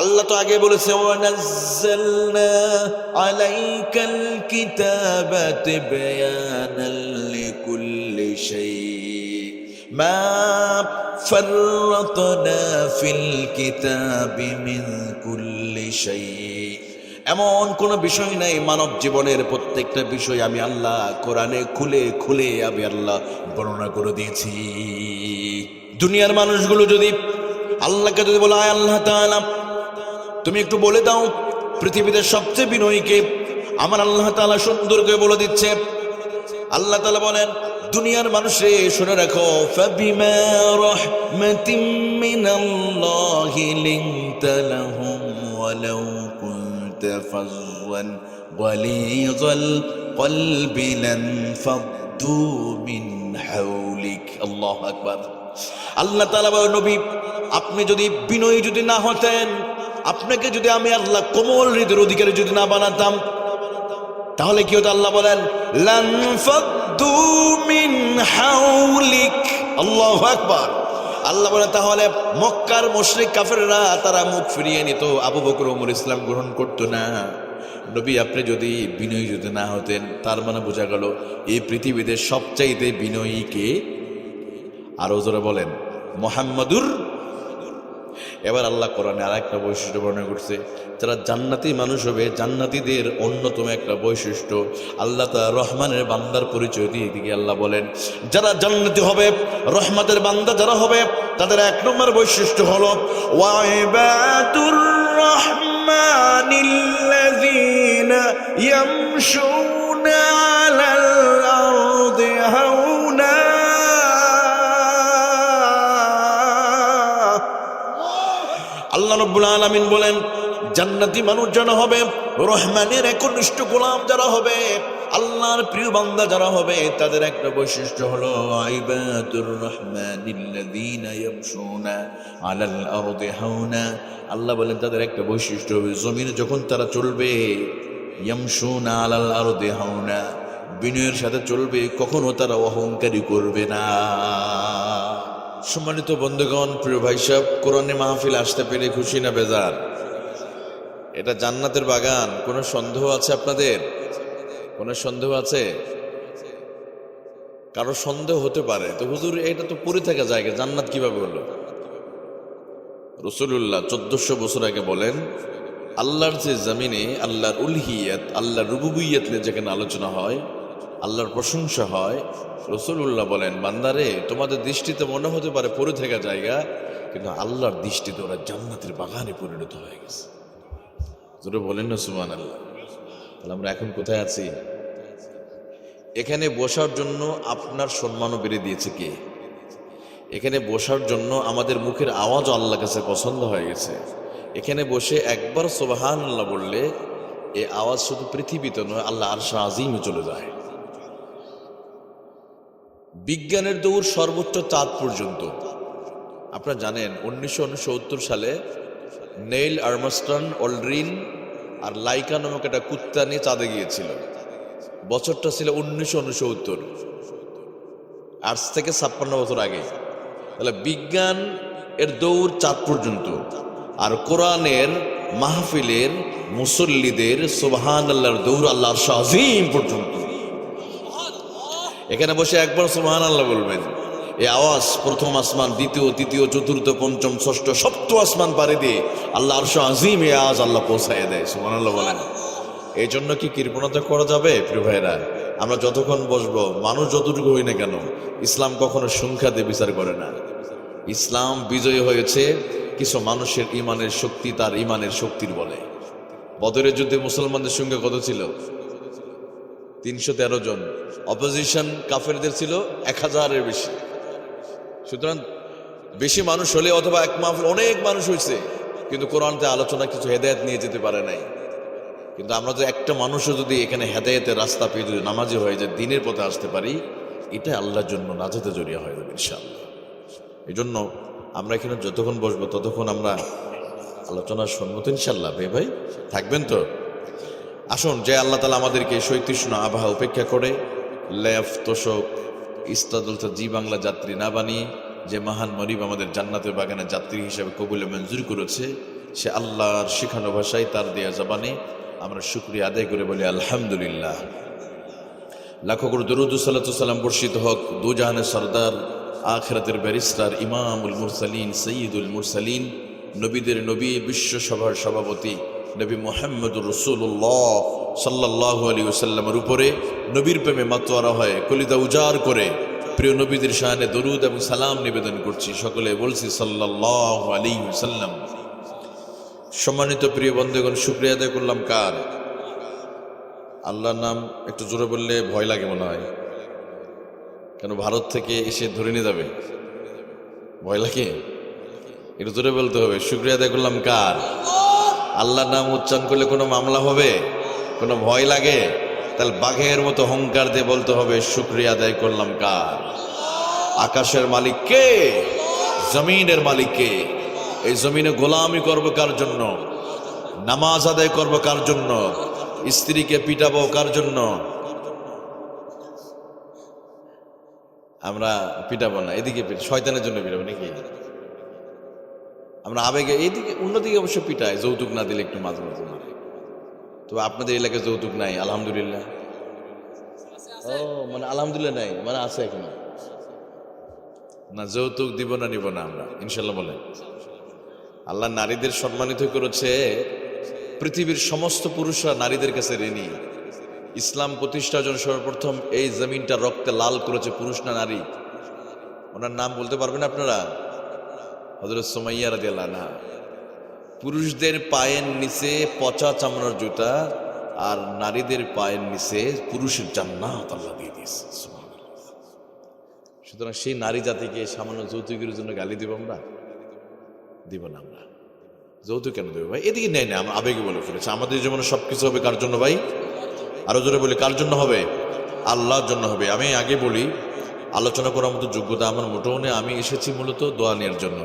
আল্লাহ তো আগে বলেছে ওয়ানাজ্জালনা আলাইকাল কিতাবা তিবয়ানাল লিকুল্লি শাই মা ফাররাতনা ফিল কিতাবি মিন কুল্লি শাই। এমন কোন বিষয় নাই মানব জীবনের প্রত্যেকটা বিষয় আমি আল্লাহ কোরআনে খুলে খুলে আমি আল্লাহ বর্ণনা করে দিয়েছি। দুনিয়ার মানুষগুলো যদি আল্লাহকে যদি বলে আয় আল্লাহ তাআলা তুমি একটু বলে দাও পৃথিবীতে সবচেয়ে বিনয়ীকে, আমার আল্লাহ তাআলা সুন্দর করে বলে দিচ্ছে। আল্লাহ তাআলা বলেন দুনিয়ার মানুষে শুনে রাখো ফাবিমা রাহমাতিম মিনাল্লাহি লিনতা লাহুম ওয়ালাউ কুনতা ফাযযান গালিযাল কলবি লানফাদ্দু মিন হাওলিক। আল্লাহু আকবার। আল্লাহ তাআলা বলেন নবী আপনি যদি বিনয়ী যদি না হতেন, আপনাকে যদি আমি আল্লাহ কোমল হৃদয়ের অধিকারী যদি না বানাতাম, তাহলে কি হতো? আল্লাহ বলেন লানফাদ্দু মিন হাওলিক। আল্লাহু আকবার। আল্লাহ বলেন তাহলে মক্কার মুশরিক কাফেররা তারা মুখ ফিরিয়ে নিত, আবু বকর ওমর ইসলাম গ্রহণ করতো না। নবী আপনি যদি বিনয়ী যদি না হতেন, তার মানে বোঝা গেল এই পৃথিবীতে সবচাইতে বিনয়ী কে? আরো জোরে বলেন মুহাম্মাদুর। এবার আল্লাহ কোরআনে আর একটা বৈশিষ্ট্য বর্ণনা করছে, যারা জান্নাতি মানুষ হবে জান্নাতীদের অন্যতম একটা বৈশিষ্ট্য আল্লাহ তাআলা রহমানের বান্দার পরিচয় দিয়ে দিকে আল্লাহ বলেন যারা জান্নাতি হবে রহমতের বান্দা যারা হবে তাদের এক নম্বর বৈশিষ্ট্য হলো ওয়াইবাদুর রহমানিল্লাযীনা ইয়ামশুনা আলাল আরদি হাওনা। আল্লাহ রাব্বুল আলামিন বলেন জান্নাতি মানুষ যারা হবে, রহমানের একনিষ্ঠ গোলাম যারা হবে, আল্লাহর প্রিয় বান্দা যারা হবে, তাদের একটা বৈশিষ্ট্য হলো ইবাদুর রহমানিল্লাযীনা ইয়ামশুনা আলাল আরদি হাওনা। আল্লাহ বলেন তাদের একটা বৈশিষ্ট্য হবে জমিনে যখন তারা চলবে ইয়ামশুনা আলাল আরদি হাওনা, বিনয়ের সাথে চলবে, কখনো তারা অহংকারী করবে না। সম্মানিত বন্ধুগণ, প্রিয় ভাই সাহেব, কোরআনে মাহফিল আসতে পেরে খুশি না বেজার? এটা জান্নাতের বাগান। কোনো সন্দেহ আছে আপনাদের? কোনো সন্দেহ আছে? কারো সন্দেহ হতে পারে তো হুজুর এটা তো পড়ে থাকা জায়গা, জান্নাত কিভাবে হলো? রাসূলুল্লাহ 1400 বছর আগে বলেন আল্লাহর যে জমিনে আল্লাহর উলহিয়াত আল্লাহর রুবুবিয়্যাত নিয়ে যেখানে আলোচনা হয়, আল্লাহর প্রশংসা হয়, রাসূলুল্লাহ বলেন বান্দারে তোমাদের দৃষ্টিতে মনে হতে পারে পড়ে থাকা জায়গা, কিন্তু আল্লাহর দৃষ্টিতে ওরা জান্নাতের বাগানে পরিণত হয়ে গেছে। জোরে বলেন না সুবহানাল্লাহ। তাহলে আমরা এখন কোথায় আছি? এখানে বসার জন্য আপনার সম্মানও বেড়ে দিয়েছে কে? এখানে বসার জন্য আমাদের মুখের আওয়াজও আল্লাহর কাছে পছন্দ হয়ে গেছে। এখানে বসে একবার সুবহানাল্লাহ বললে এই আওয়াজ শুধু পৃথিবীতে নয় আল্লাহ আরশ আজিমে চলে যায়। বিজ্ঞানের দৌড় সর্বোচ্চ চাঁদ পর্যন্ত। আপনারা জানেন 1969 সালে নেইল আর্মস্ট্রং, অলড্রিন আর লাইকা নামক একটা কুত্তা নিয়ে চাঁদে গিয়েছিল। বছরটা ছিল 1969, আজ থেকে 56 বছর আগে। তাহলে বিজ্ঞান এর দৌড় চাঁদ পর্যন্ত, আর কোরআনের মাহফিলের মুসল্লিদের সুবহানাল্লাহর দৌড় আল্লাহর আরশ আজিম পর্যন্ত। এখানে বসে একবার সুবহানাল্লাহ বলবেন, এই আওয়াজ প্রথম আসমান, দ্বিতীয়, তৃতীয়, চতুর্থ, পঞ্চম, ষষ্ঠ, সপ্ত আসমান পাড়ি দিয়ে আল্লাহ আরশ আজিম এই আওয়াজ আল্লাহ পৌঁছায় দেয়। সুবহানাল্লাহ বলেন। এই জন্য কি কৃপণতা করা যাবে? প্রিয় ভাইরা, আমরা যতক্ষণ বসবো, মানুষ যতটুকু হই না কেন, ইসলাম কখনো সংখ্যা দিয়ে বিচার করে না। ইসলাম বিজয়ী হয়েছে কিছু মানুষের ইমানের শক্তি, তার ইমানের শক্তির বলে। বদরের যুদ্ধে মুসলমানদের সংখ্যা কত ছিল? 313 জন। অপোজিশন কাফেরদের ছিল 1000-এর বেশি। সুতরাং বেশি মানুষ হলে অথবা এক মাহফিল অনেক মানুষ হয়েছে, কিন্তু কোরআনতে আলোচনা কিছু হেদায়েত নিয়ে যেতে পারে নাই। কিন্তু আমরা যদি একটা মানুষও যদি এখানে হেদায়েতের রাস্তা পেয়ে যদি নামাজি হয়ে যায়, দিনের পথে আসতে পারি, এটা আল্লাহর জন্য নাজাতে জড়িয়ে হয়ে যাবে ইনশাআল্লাহ। এই জন্য আমরা এখানে যতক্ষণ বসবো ততক্ষণ আমরা আলোচনার সম্মত ইনশাআল্লাহ। ভাই থাকবেন তো? আসুন, যে আল্লাহ তাআলা আমাদেরকে শৈতৃষ্ণ আবহাওয়া উপেক্ষা করে লেফ তোষক ইস্তাদুলতা জি বাংলা যাত্রী না বানিয়ে যে মহান মরিব আমাদের জান্নাতের বাগানের যাত্রী হিসেবে কবুলে মঞ্জুর করেছে, সে আল্লাহর শিখানো ভাষায় তার দেয়া জবানে আমরা শুকরিয়া আদায় করে বলি আলহামদুলিল্লাহ। লাখো কোটি দরুদ ও সালাতু সালাম বর্ষিত হোক দুজাহানের সরদার, আখিরাতের ব্যারিস্টার, ইমামুল মুরসালিন, সৈয়দুল মুরসালিন, নবীদের নবী, বিশ্বসভার সভাপতি নবী মুহাম্মদুর রাসূলুল্লাহ সাল্লাল্লাহু আলাইহি ওয়াসাল্লামের উপরে নবীর প্রেমে মাতোয়ারা হয়ে কলিজা উজাড় করে প্রিয় নবীদের শানে দরুদ এবং সালাম নিবেদন করছি। সকলে বলছি সাল্লাল্লাহু আলাইহি ওয়াসাল্লাম। সম্মানিত প্রিয় বন্ধুগণ, শুকরিয়া আদায় করলাম কার? আল্লাহর নাম একটু জোরে বললে ভয় লাগে মনে হয়, কেন ভারত থেকে এসে ধরে নিয়ে যাবে, ভয় লাগে? একটু জোরে বলতে হবে। শুকরিয়া আদায় করলাম কার? আল্লাহর নাম উচ্চারণ করলে কোনো মামলা হবে, কোনো ভয় লাগে? তাহলে বাঘের মতো অহংকার দিয়ে বলতে হবে শুকরিয়া আদায় করলাম কার? আকাশের মালিক কে? জমিনের মালিক কে? এই জমিনে গোলামি করবো কার জন্য? নামাজ আদায় করবো কার জন্য? স্ত্রীকে পিটাবো কার জন্য? আমরা পিটাবো না, এদিকে শয়তানের জন্য পিটাবো নাকি? আমরা আবেগে এইদিকে, অন্যদিকে অবশ্য পিটায়, যৌতুক না দিলে একটু মাঝে মাঝে মারে। তো আপনাদের এলাকায় যৌতুক নাই আলহামদুলিল্লাহ? ও মানে আলহামদুলিল্লাহ নাই, মানে আছে এখনো না? যৌতুক দিব না, নিব না আমরা ইনশাল্লাহ বলে। আল্লাহ নারীদের সম্মানিত করেছে, পৃথিবীর সমস্ত পুরুষরা নারীদের কাছে ঋণী। ইসলাম প্রতিষ্ঠার জন্য সর্বপ্রথম এই জমিনটা রক্তে লাল করেছে পুরুষ না নারী? ওনার নাম বলতে পারবেন আপনারা? হযরত সুমাইয়া রাদিয়াল্লাহু আনহা। পুরুষদের পায়ের নিচে পচা চামড়ার জুতা, আর নারীদের পায়ের নিচে পুরুষের জান্নাত আল্লাহ দিয়ে দিয়েছে। সুতরাং সেই নারী জাতিকে সামান্য যৌতুকের জন্য গালি দিব আমরা? দিব না আমরা। যৌতুক কেন দেবো ভাই? এদিকে নেই না, আমরা আবেগে বলে ফেলেছি। আমাদের জীবনে সবকিছু হবে কার জন্য ভাই? আরো জোরে বলি, কার জন্য হবে? আল্লাহর জন্য হবে। আমি আগে বলি, আলোচনা করার মতো যোগ্যতা আমার মোটেও নেই। আমি এসেছি মূলত দোয়া নেওয়ার জন্য।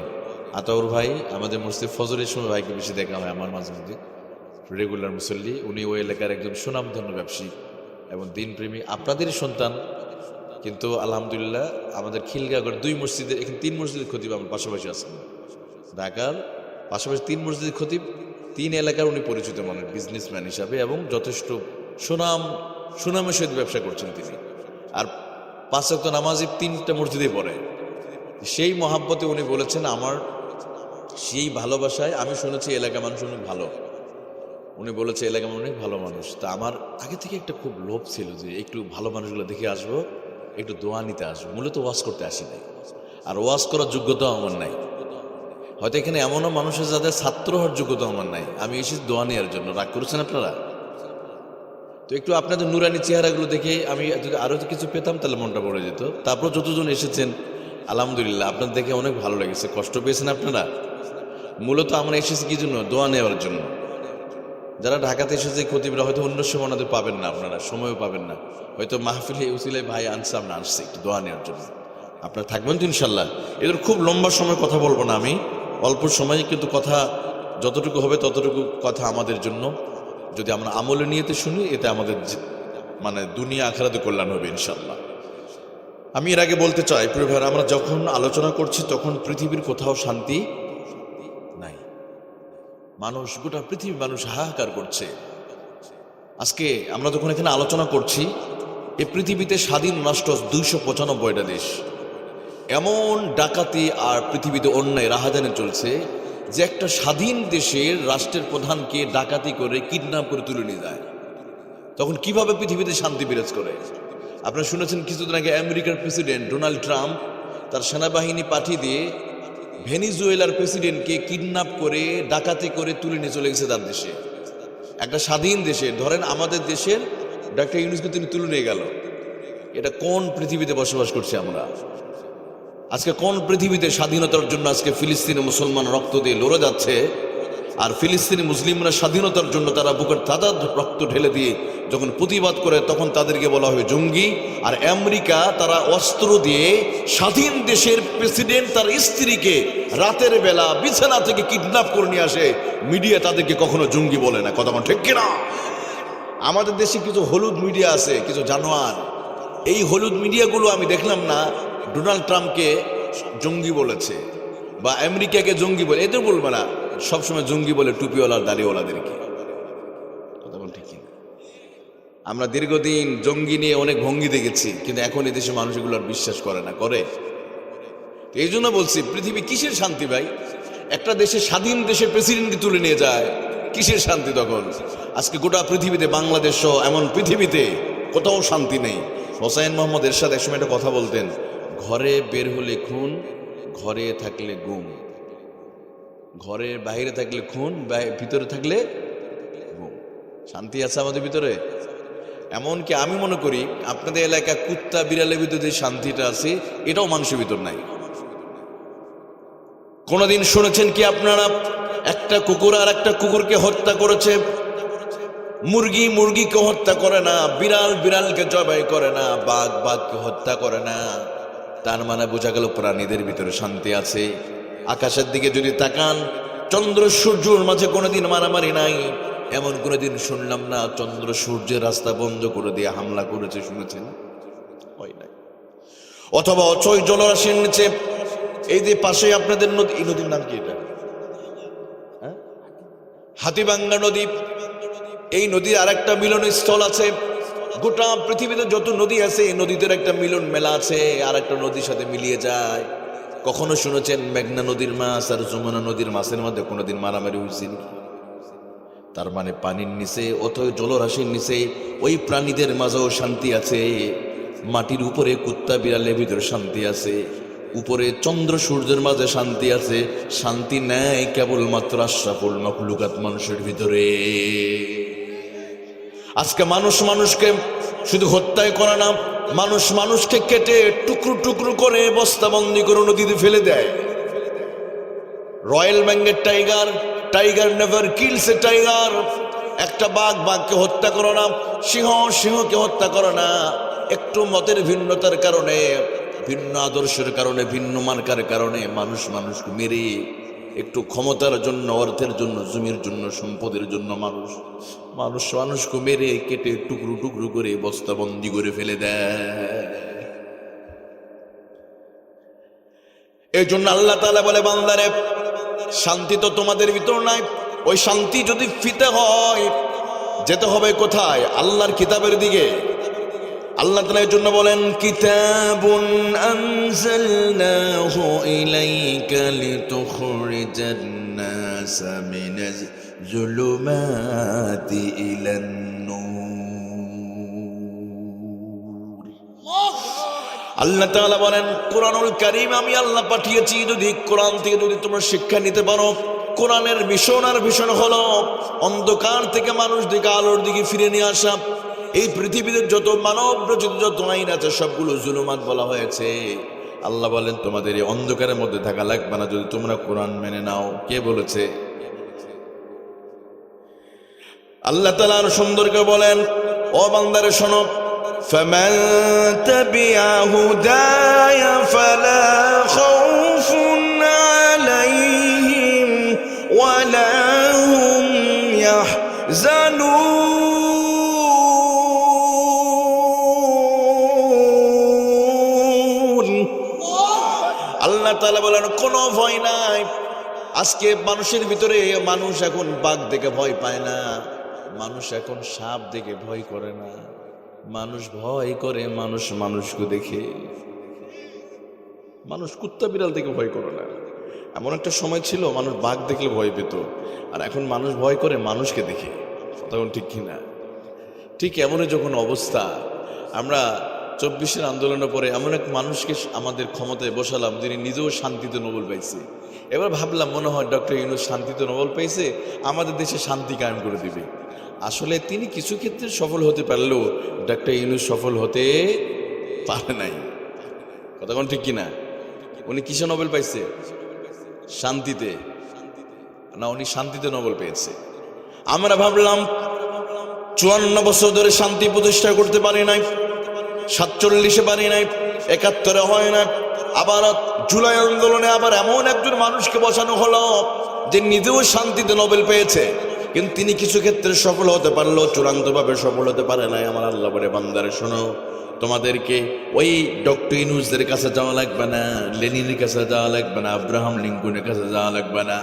আতাউর ভাই আমাদের মসজিদ ফজরের সময় ভাইকে বেশি দেখা হয় আমার মাঝে মধ্যে, রেগুলার মুসল্লি। উনি ওই এলাকার একজন সুনামধন্য ব্যবসায়ী এবং দিনপ্রেমী, আপনাদেরই সন্তান। কিন্তু আলহামদুলিল্লাহ আমাদের খিলগাঁওয়ের দুই মসজিদের, এখানে 3 মসজিদের খতিব আমার পাশাপাশি আছেন। ঢাকার পাশাপাশি 3 মসজিদের খতিব, 3 এলাকার উনি পরিচিত মানের বিজনেসম্যান হিসাবে, এবং যথেষ্ট সুনামের সহিত ব্যবসা করছেন তিনি। আর 5 ওয়াক্ত নামাজি 3টা মসজিদে পড়ে। সেই মহাব্বতে উনি বলেছেন, আমার সেই ভালোবাসায় আমি শুনেছি এলাকার মানুষ অনেক ভালো। উনি বলেছে এলাকার মানুষ অনেক ভালো মানুষ। তা আমার আগে থেকে একটা খুব লোভ ছিল যে একটু ভালো মানুষগুলো দেখে আসবো, একটু দোয়া নিতে আসবো। মূলত ওয়াজ করতে আসি নাই, আর ওয়াজ করার যোগ্যতাও আমার নাই। হয়তো এখানে এমনও মানুষ আছে যাদের ছাত্র হওয়ার যোগ্যতা আমার নাই। আমি এসেছি দোয়া নেওয়ার জন্য। রাগ করেছেন আপনারা? তো একটু আপনাদের নুরানি চেহারাগুলো দেখে আমি যদি আরো কিছু পেতাম তাহলে মনটা ভরে যেত। তারপর যতজন এসেছেন আলহামদুলিল্লাহ, আপনাদের দেখে অনেক ভালো লেগেছে। কষ্ট পেয়েছেন আপনারা? মূলত আমরা এসেছি কি জন্য? দোয়া নেওয়ার জন্য। যারা ঢাকাতে এসেছে খতিবরা হয়তো অন্য সময় ওনাদের পাবেন না, আপনারা সময়ও পাবেন না। হয়তো মাহফিলে উসিলায় ভাই আনছে, আমরা আসছি একটু দোয়া নেওয়ার জন্য। আপনারা থাকবেন তো ইনশাল্লাহ? এদের খুব লম্বা সময় কথা বলবো না আমি, অল্প সময়ে, কিন্তু কথা যতটুকু হবে ততটুকু কথা আমাদের জন্য। যদি আমরা আমলে নিয়েতে শুনি, এতে আমাদের মানে দুনিয়া আখিরাতে কল্যাণ হবে ইনশাল্লাহ। আমি এর আগে বলতে চাই প্রিয় ভাইরা, আমরা যখন আলোচনা করছি তখন পৃথিবীর কোথাও শান্তি নাই। মানুষ, গোটা পৃথিবীর মানুষ হাহাকার করছে। আজকে আমরা যখন এখানে আলোচনা করছি, এই পৃথিবীতে স্বাধীন রাষ্ট্র 295টা দেশ। এমন ডাকাতি আর পৃথিবীতে অন্যায় রাহাজানি চলছে যে একটা স্বাধীন দেশের রাষ্ট্রের প্রধানকে ডাকাতি করে কিডন্যাপ করে তুলে নিয়ে যায়। তখন কিভাবে পৃথিবীতে শান্তি বিরাজ করে? আপনারা শুনেছেন কিছুদিন আগে আমেরিকার প্রেসিডেন্ট ডোনাল্ড ট্রাম্প তার সেনাবাহিনী পাঠিয়ে দিয়ে ভেনিজুয়েলার প্রেসিডেন্টকে কিডন্যাপ করে ডাকাতি করে তুলে নিয়ে চলে গেছে তার দেশে। একটা স্বাধীন দেশে, ধরেন আমাদের দেশের ডক্টর ইউনূসকে তিনি তুলে নিয়ে গেল। এটা কোন পৃথিবীতে বসবাস করছি আমরা? আজকে কোন পৃথিবীতে স্বাধীনতার জন্য আজকে ফিলিস্তিনি মুসলমান রক্ত দিয়ে লড়ে যাচ্ছে, আর ফিলিস্তিনি মুসলিমরা স্বাধীনতার জন্য তারা বুকের তাজা রক্ত ঢেলে দিয়ে যখন প্রতিবাদ করে তখন তাদেরকে বলা হয় জঙ্গি। আর আমেরিকা তারা অস্ত্র দিয়ে স্বাধীন দেশের প্রেসিডেন্ট তার স্ত্রীকে রাতের বেলা বিছানা থেকে কিডন্যাপ করে নিয়ে আসে, মিডিয়া তাদেরকে কখনো জঙ্গি বলে না। কথা ঠিক কিনা? আমাদের দেশে কিছু হলুদ মিডিয়া আছে, কিছু জানোয়ার। এই হলুদ মিডিয়াগুলো আমি দেখলাম না ডোনাল্ড ট্রাম্পকে জঙ্গি বলেছে। বা আমেরিকাকে জঙ্গি বলে, এদের বলবে না, সবসময় জঙ্গি বলে টুপিওয়ালার দাড়িওয়ালাদেরকে। কথা বল ঠিক কিনা? আমরা দীর্ঘদিন জঙ্গি নিয়ে অনেক ভঙ্গি দেখেছি, কিন্তু এখন এদেশে মানুষ এগুলো আর বিশ্বাস করে না, করে। এই জন্য বলছি, পৃথিবী কিসের শান্তি ভাই? একটা দেশে, স্বাধীন দেশে প্রেসিডেন্টকে তুলে নিয়ে যায়, কিসের শান্তি তখন? আজকে গোটা পৃথিবীতে, বাংলাদেশ সহ এমন পৃথিবীতে কোথাও শান্তি নেই। হোসাইন মোহাম্মদ এরশাদ একসময় একটা কথা বলতেন, ঘরে বের হলে খুন, ঘরে থাকলে গুম। ঘরের বাইরে থাকলে খুন, ভিতরে থাকলে গুম। শান্তি আছে আমাদের ভিতরে? এমনকি আমি মনে করি আপনাদের এলাকা কুত্তা বিড়ালের ভিতরে যে শান্তিটা আছে, এটাও মানুষের ভিতর নাই। কোনদিন শুনেছেন কি আপনারা, একটা কুকুর আর একটা কুকুরকে হত্যা করেছে? মুরগি মুরগিকে হত্যা করে না, বিড়াল বিড়ালকে জবাই করে না, বাঘ বাঘকে হত্যা করে না। তার মানে বোঝা গেল প্রাণীদের ভিতরে শান্তি আছে। আকাশের দিকে যদি তাকান, চন্দ্র সূর্যের মাঝে কোনোদিন মারামারি নাই। এমন কোনোদিন শুনলাম না চন্দ্র সূর্যের রাস্তা বন্ধ করে দিয়ে হামলা করেছে, শুনেছেন? হয় নাই। অথবা অচয় জলরাশির নিচে, এই যে পাশে আপনাদের নদী, এই নদীর নাম কি? এটা হাতিবাঙ্গা নদী। এই নদীর আর একটা মিলন স্থল আছে। গোটা পৃথিবীতে যত নদী আছে, এই নদীদের একটা মিলন মেলা আছে, আর একটা নদীর সাথে মিলিয়ে যায়। কখনো শুনেছেন মেঘনা নদীর মাছ আর যমুনা নদীর মাছের মধ্যে কোনোদিন মারামারি হয়েছিল? তার মানে পানির নিচে, অথবা জলরাশির নিচে ওই প্রাণীদের মাঝেও শান্তি আছে। মাটির উপরে কুত্তা বিড়ালের ভিতরে শান্তি আছে, উপরে চন্দ্র সূর্যের মাঝে শান্তি আছে। শান্তি নেই কেবলমাত্র আশরাফুল মাখলুকাত মানুষের ভিতরে। আজকে মানুষ মানুষকে শুধু হত্যাই করে না, মানুষ মানুষকে কেটে টুকরো টুকরো করে বস্তাবন্দি করে নদীতে ফেলে দেয়। Royal Bengal tiger, tiger never kills a tiger. একটা বাঘ বাঘকে হত্যা করে না, সিংহ সিংহকে হত্যা করে না। একটু মতের ভিন্নতার কারণে, ভিন্ন আদর্শের কারণে, ভিন্ন মার্কার কারণে মানুষ মানুষকে মেরে, একটু ক্ষমতার জন্য, অর্থের জন্য, জমির জন্য, সম্পদের জন্য মানুষ মানুষকে মেরে কেটে টুকরো টুকরো করে বস্তাবন্দি করে ফেলে দেয়। এই জন্য আল্লাহ তাআলা বলে, বান্দারে শান্তি তো তোমাদের ভিতর নাই। ওই শান্তি যদি ফিতে হয়, যেতে হবে কোথায়? আল্লাহর কিতাবের দিকে। আল্লাহ তাআলা এর জন্য বলেন, কিতাবুন আনজালনাহু ইলাইকা লিতুখরিজান নাস মিনাজ যুলুমাতি ইলান নূর। আল্লাহ তাআলা বলেন, কোরআনুল কারীম আমি আল্লাহ পাঠিয়েছি, যদি কোরআন থেকে যদি তোমরা শিক্ষা নিতে পারো। কোরআনের মিশন আর ভীষণ হলো অন্ধকার থেকে মানুষ দিকে আলোর দিকে ফিরে নিয়ে আসা। এই পৃথিবীতে যত মানব রচিত যত আইন আছে, সবগুলো জুলুমাত বলা হয়েছে। আল্লাহ বলেন, তোমাদের এই অন্ধকারের মধ্যে থাকা লাগবে না যদি তোমরা কোরআন মেনে নাও। কে বলেছে? আল্লাহ তাআলা আর সুন্দর করে বলেন, ও বান্দারে শোনো, ফামান তাবিআ হুদায়া ফালা খাউফুন আলাইহিম ওয়ালা হুম ইয়াহজানুন। আল্লাহ তাআলা বলেন, কোনো ভয় নাই। আজকে মানুষের ভিতরে, মানুষ এখন বাঘ দেখে ভয় পায় না, মানুষ এখন সাপ দেখে ভয় করে না, মানুষ ভয় করে মানুষ মানুষকে দেখে। মানুষ কুত্তা বিড়াল থেকে ভয় করে না। এমন একটা সময় ছিল মানুষ বাঘ দেখলে ভয় পেত, আর এখন মানুষ ভয় করে মানুষকে দেখে। তখন ঠিক কিনা? ঠিক এমনই যখন অবস্থা, আমরা 24-এর আন্দোলনের পরে এমন এক মানুষকে আমাদের ক্ষমতায় বসালাম, যিনি নিজেও শান্তিতে নোবেল পাইছে। এবার ভাবলাম, মনে হয় ডক্টর ইউনূস শান্তিতে নোবেল পেয়েছে, আমাদের দেশে শান্তি কায়েম করে দিবে। আসলে তিনি কিছু ক্ষেত্রে সফল হতে পারলেও ডক্টর ইউনূস সফল হতে পারে নাই। কথা কোন ঠিক কিনা? উনি কিসে নোবেল পাইছে? শান্তিতে না, উনি শান্তিতে নোবেল পেয়েছে। আমরা ভাবলাম 54 বছর ধরে শান্তি প্রতিষ্ঠা করতে পারি নাই, 47-এ পারি নাই, 71-এ হয় না। আবার জুলাই আন্দোলনে আবার এমন একজন মানুষকে বসানো হলো যে নিজেও শান্তিতে নোবেল পেয়েছে। কিন্তু তিনি কিছু ক্ষেত্রে সফল হতে পারলেও চূড়ান্তভাবে সফল হতে পারে নাই। আমার আল্লাহ বলে, বান্দারে শোনো, তোমাদেরকে ওই ডক্টর ইউনূসদের কাছে যাওয়া লাগবে না, লেনিনের কাছে যাওয়া লাগবে না, আব্রাহাম লিঙ্কনের কাছে যাওয়া লাগবে না।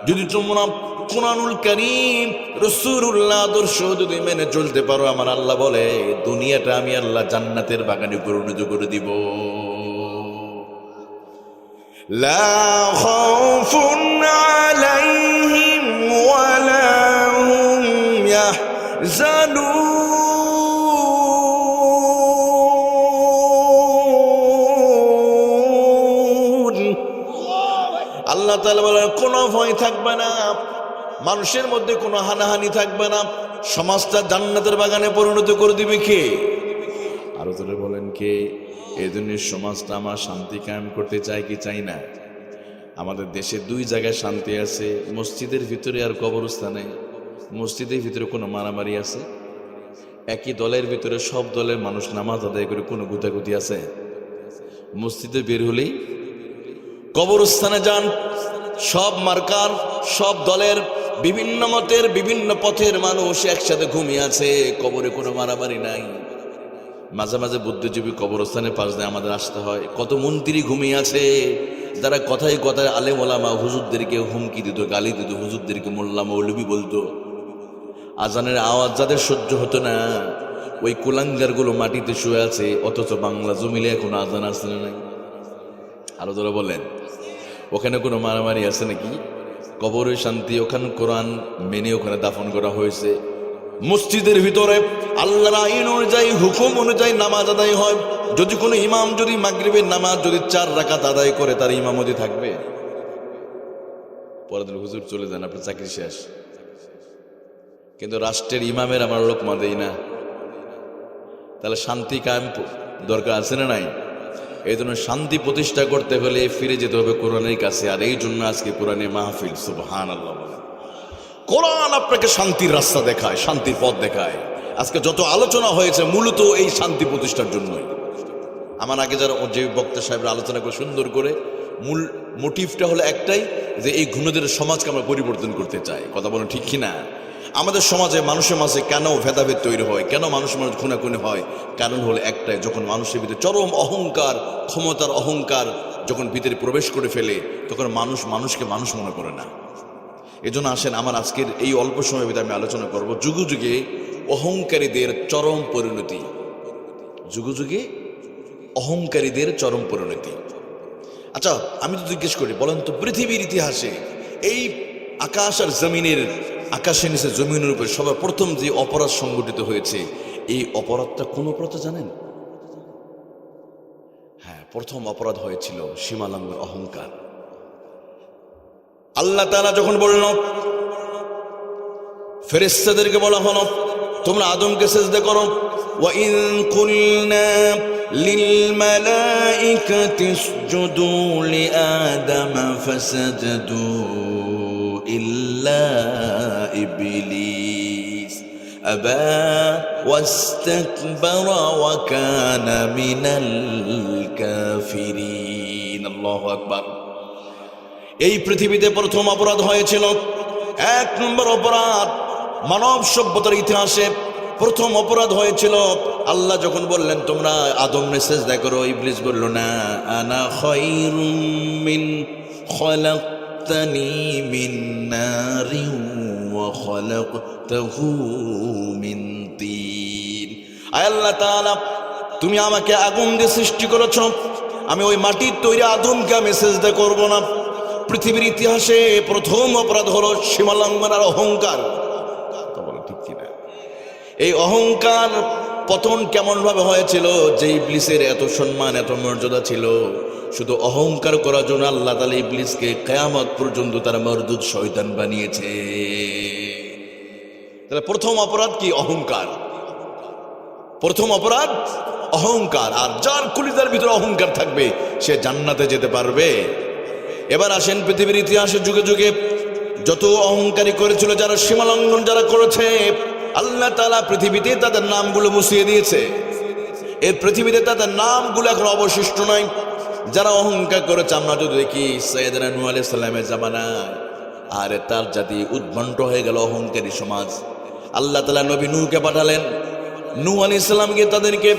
যদি তোমরা কুরআনুল কারীম রাসূলুল্লাহ আদর্শ যদি মেনে চলতে পারো, আমার আল্লাহ বলে দুনিয়াটা আমি আল্লাহ জান্নাতের বাগানে পরিণত করে দিব। লা খাউফুন আলাইহিম ওয়ালা হুম ইয়াহজানুন। আল্লাহ তাআলা বলেন কোনো ভয় থাকবে না, মানুষের মধ্যে কোনো হানাহানি থাকবে না, সমাজটা জান্নাতের বাগানে পরিণত করে দিবে কে? আরো তোরে বলেন কে? এই দুনিয়ার সমাজটা আমার শান্তি কায়েম করতে চাই কি চাই না? আমাদের দেশে দুই জায়গায় শান্তি আছে, মসজিদের ভিতরে আর কবরস্থানে। মসজিদের ভিতরে কোনো মারামারি আছে? একই দলের ভিতরে সব দলের মানুষ নামাজ আদায় করে কোনো গুতাগুতি আছে? মসজিদে বের হলেই কবরস্থানে যান, সব মার্কার সব দলের বিভিন্ন মতের বিভিন্ন পথের মানুষ একসাথে ঘুমিয়ে আছে, কবরে কোনো মারামারি নাই। মাঝে মাঝে বুদ্ধিজীবী কবরস্থানের পাশ দিয়ে আমাদের আসতে হয়। কত মন্ত্রী ঘুমিয়ে আছে, যারা কথায় কথায় আলেম ওলামা হুজুরদেরকে হুমকি দিত, গালি দিত, হুজুরদেরকে মোল্লা মৌলবি বলতো। আজানের আওয়াজ যাদের সহ্য হতো না, ওই কুলাঙ্গারগুলো মাটিতে শুয়ে আছে, অথচ বাংলা জমিলে এখন আজান আসছে না নাই? আরো যারা বলেন ওখানে কোনো মারামারি আছে নাকি? কবরে শান্তি, ওখানে কোরআন মেনে ওখানে দাফন করা হয়েছে। মসজিদের ভিতরে আল্লাহর আইন অনুযায়ী, হুকুম অনুযায়ী নামাজ আদায় হয়। যদি কোনো ইমাম যদি মাগরিবের নামাজ যদি 4 রাকাত আদায় করে, তার ইমামতি থাকবে? পরের দিন হুজুর চলে যান, আপনার চাকরি শেষ। কিন্তু রাষ্ট্রের ইমামের আমার লোকমা দেই না, তাহলে শান্তি কায়েম দরকার আছে না নাই? এই জন্য শান্তি প্রতিষ্ঠা করতে হলে ফিরে যেতে হবে কোরআনের কাছে। আর এই জন্য আজকে কোরআনে মাহফিল। সুবহানাল্লাহ। কোরআন আপনাকে শান্তির রাস্তা দেখায়, শান্তির পথ দেখায়। আজকে যত আলোচনা হয়েছে মূলত এই শান্তি প্রতিষ্ঠার জন্যই। আমার আগে যারা যে বক্তা সাহেবরা আলোচনা করে সুন্দর করে, মূল মোটিভটা হলো একটাই, যে এই ঘুণদের সমাজকে আমরা পরিবর্তন করতে চাই। কথা বলেন ঠিক কিনা? আমাদের সমাজে মানুষের মাঝে কেন ভেদাভেদ তৈরি হয়, কেন মানুষ খুনাখুনি হয়? কারণ হলো একটাই, যখন মানুষের ভিতরে চরম অহংকার, ক্ষমতার অহংকার যখন ভিতরে প্রবেশ করে ফেলে, তখন মানুষ মানুষকে মানুষ মনে করে না। এজন্য আসেন আমার আজকের এই অল্প সময়ের ভিতরে আমি আলোচনা করব যুগে যুগে অহংকারীদের চরম পরিণতি। যুগে যুগে অহংকারীদের চরম পরিণতি। আচ্ছা, আমি তো জিজ্ঞেস করি, বলেন তো পৃথিবীর ইতিহাসে এই আকাশ আর জমিনের, আকাশের নিচে জমিনের উপরে সবার প্রথম যে অপরাধ সংগঠিত হয়েছে, এই অপরাধটা কোন অপরাধ জানেন? হ্যাঁ, প্রথম অপরাধ হয়েছিল সীমালঙ্ঘন, অহংকার। আল্লাহ তাআলা যখন বলল, ফেরেশতাদেরকে বলা হলো তোমরা আদমকে সিজদা করো, ওয়া ইন কুলনা লিল মালাইকাতি ইসজুদু লিআদামা ফাসাজদু ইল্লা ইবলিস আবা ওয়াস্তাকবারা ওয়া কানা মিনাল কাফিরিন। আল্লাহু আকবার। এই পৃথিবীতে প্রথম অপরাধ হয়েছিল, 1 নম্বর অপরাধ মানব সভ্যতার ইতিহাসে প্রথম অপরাধ হয়েছিল। আল্লাহ যখন বললেন তোমরা আদমকে সিজদা করো, ইবলিস বলল না, আনা খায়রুম মিন খালাকতানি মিন নারিন ওয়া খালাকতাহু মিন তিন। আয় আল্লাহ তাআলা, তুমি আমাকে আগুন দিয়ে সৃষ্টি করেছো, আমি ওই মাটির তৈরি আদমকে আমি সিজদা করব না। পৃথিবীর ইতিহাসে প্রথম অপরাধ হলো সীমালঙ্ঘন আর অহংকার। ঠিক কিনা? এই অহংকার পতন কেমন ভাবে হয়েছিল? যে ইবলিসের এত সম্মান, এত মর্যাদা ছিল, শুধু অহংকার করার জন্য আল্লাহ তাআলা ইবলিসকে কিয়ামত পর্যন্ত তার মরদুদ শয়তান বানিয়েছে। তাহলে প্রথম অপরাধ কি? অহংকার। প্রথম অপরাধ অহংকার। আর যার কলিজার ভিতরে অহংকার থাকবে সে জান্নাতে যেতে পারবে। এবার আসেন পৃথিবীর ইতিহাসে যুগে যুগে যত অহংকারী করেছিল, যারা সীমালঙ্ঘন যারা করেছে, আল্লাহ তাআলা পৃথিবীতে তাদের নামগুলো মুছিয়ে দিয়েছে। এই পৃথিবীতে তাদের নামগুলো এখন অবশিষ্ট নাই। যারা অহংকার করেছে, আমরা যদি দেখি সাইয়েদনা নূহ আলাইহিস সালামের জামানায় আর তার জাতি উদ্ভণ্ড হয়ে গেল, অহংকারী সমাজ। আল্লাহ তাআলা নবী নূহকে পাঠালেন। নূহ আলাইহিস সালামকে তাদেরকে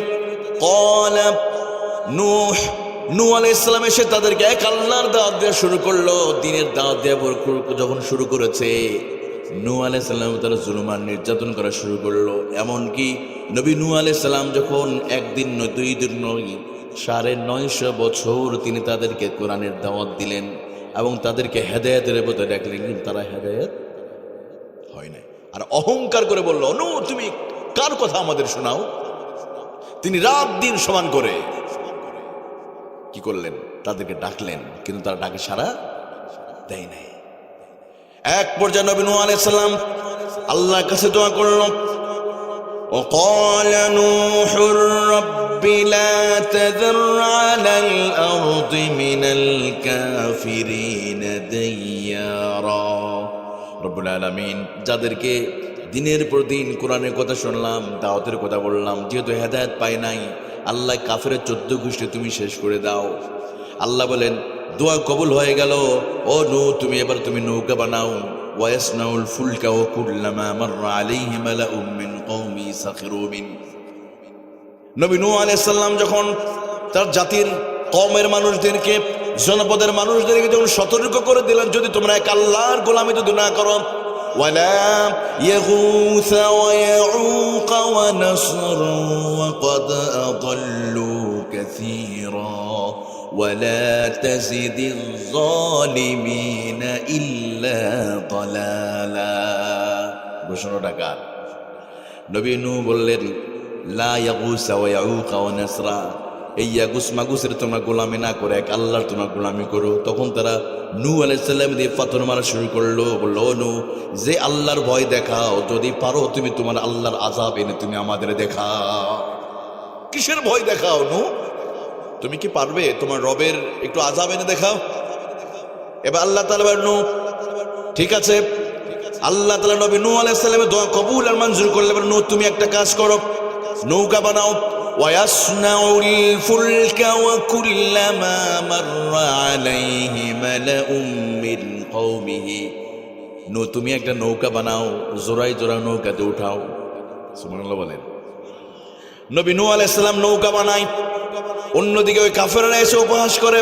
নূহ আলাইহিস সালাম এসে তাদেরকে এক আল্লাহর দাওয়াত দেওয়া শুরু করলো। দিনের দাওয়াত দেওয়া যখন শুরু করেছে, নূহ আলাইহিস সালাম তারা জুলুম আর নির্যাতন করা শুরু করলো। এমনকি নবী নূহ আলাইহিস সালাম যখন একদিন নয়, 2 দিন নয়, 950 বছর তিনি তাদেরকে কোরআনের দাওয়াত দিলেন এবং তাদেরকে হেদায়েতের পথে ডাকলেন, কিন্তু তারা হেদায়েত হয় নাই। আর অহংকার করে বলল, নূহ তুমি কার কথা আমাদের শোনাও? তিনি রাত দিন সমান করে কি করলেন? তাদেরকে ডাকলেন, কিন্তু তারা ডাকে সাড়া দেয় নাই। এক পর্যায়ে নবী নূহ আলাইহিস সালাম আল্লাহর কাছে দোয়া করলেন, وقال نوح رب لا تذر على الأرض من الكافرين ديارا। রব্বুল আলামিন, যাদেরকে দিনের পর দিন কোরআনের কথা শুনলাম, দাওয়াতের কথা বললাম, যেহেতু হেদায়েত পায় নাই, আল্লাহ কাফেরের 14 গোষ্ঠী তুমি শেষ করে দাও। আল্লাহ বলেন, দোয়া কবুল হয়ে গেল। ও নূহ, তুমি এবার তুমি নৌকা বানাও। ওয়াসনাউল ফুলকা ওয়া কুল্লামা মাররা আলাইহি মালাউম মিন কওমি সাখিরু মিন। নবী নূহ আলাইহিস সালাম যখন তার জাতির কওমের মানুষদেরকে, জনপদের মানুষদেরকে যখন সতর্ক করে দিলেন, যদি তোমরা এক আল্লাহর গোলামি যদি না করো, ওয়ালা ইয়াগুস ওয়া ইয়াউক ওয়া নাসর ওয়া ক্বাদ আদাল্লু কাসীরা ولا تزد الظالمين إلا ضلالا। ঘোষণাটা কার? নবী নূহ বললেন, লা ইয়াগুস ওয়া ইয়াউক ওয়া নাসরা, এই ইয়াগুস মাগুসের তোমরা গোলামি না করে এক আল্লাহর তোমরা গোলামি করো। তখন তারা নূহ আলাইহিস সালাম দিয়ে পাথর মারা শুরু করলো। বললো, ও নূহ, যে আল্লাহর ভয় দেখাও, যদি পারো তুমি তোমার আল্লাহর আযাব এনে তুমি আমাদের দেখাও। কিসের ভয় দেখাও নূহ? তুমি কি পারবে তোমার রবের একটু আযাব এনে দেখাও? এবার আল্লাহ তাআলা বললেন, ঠিক আছে। আল্লাহ তাআলা নবী নূহ আলাইহিস সালামের দোয়া কবুল আর মঞ্জুর করলেন। নূহ, তুমি একটা কাজ করো, নৌকা বানাও। ওয়াসনাউল ফুলকা ওয়া কুল্লামা মাররা আলাইহি মালাউম মিন কওমিহি। নূহ, তুমি একটা নৌকা বানাও, জোড়ায় জোড়া নৌকাতে উঠাও। সুবহানাল্লাহ বলেন। নবী নূহ আলাইহিস সালাম নৌকা বানায়, অন্যদিকে ওই কাফেররা এসে উপহাস করে,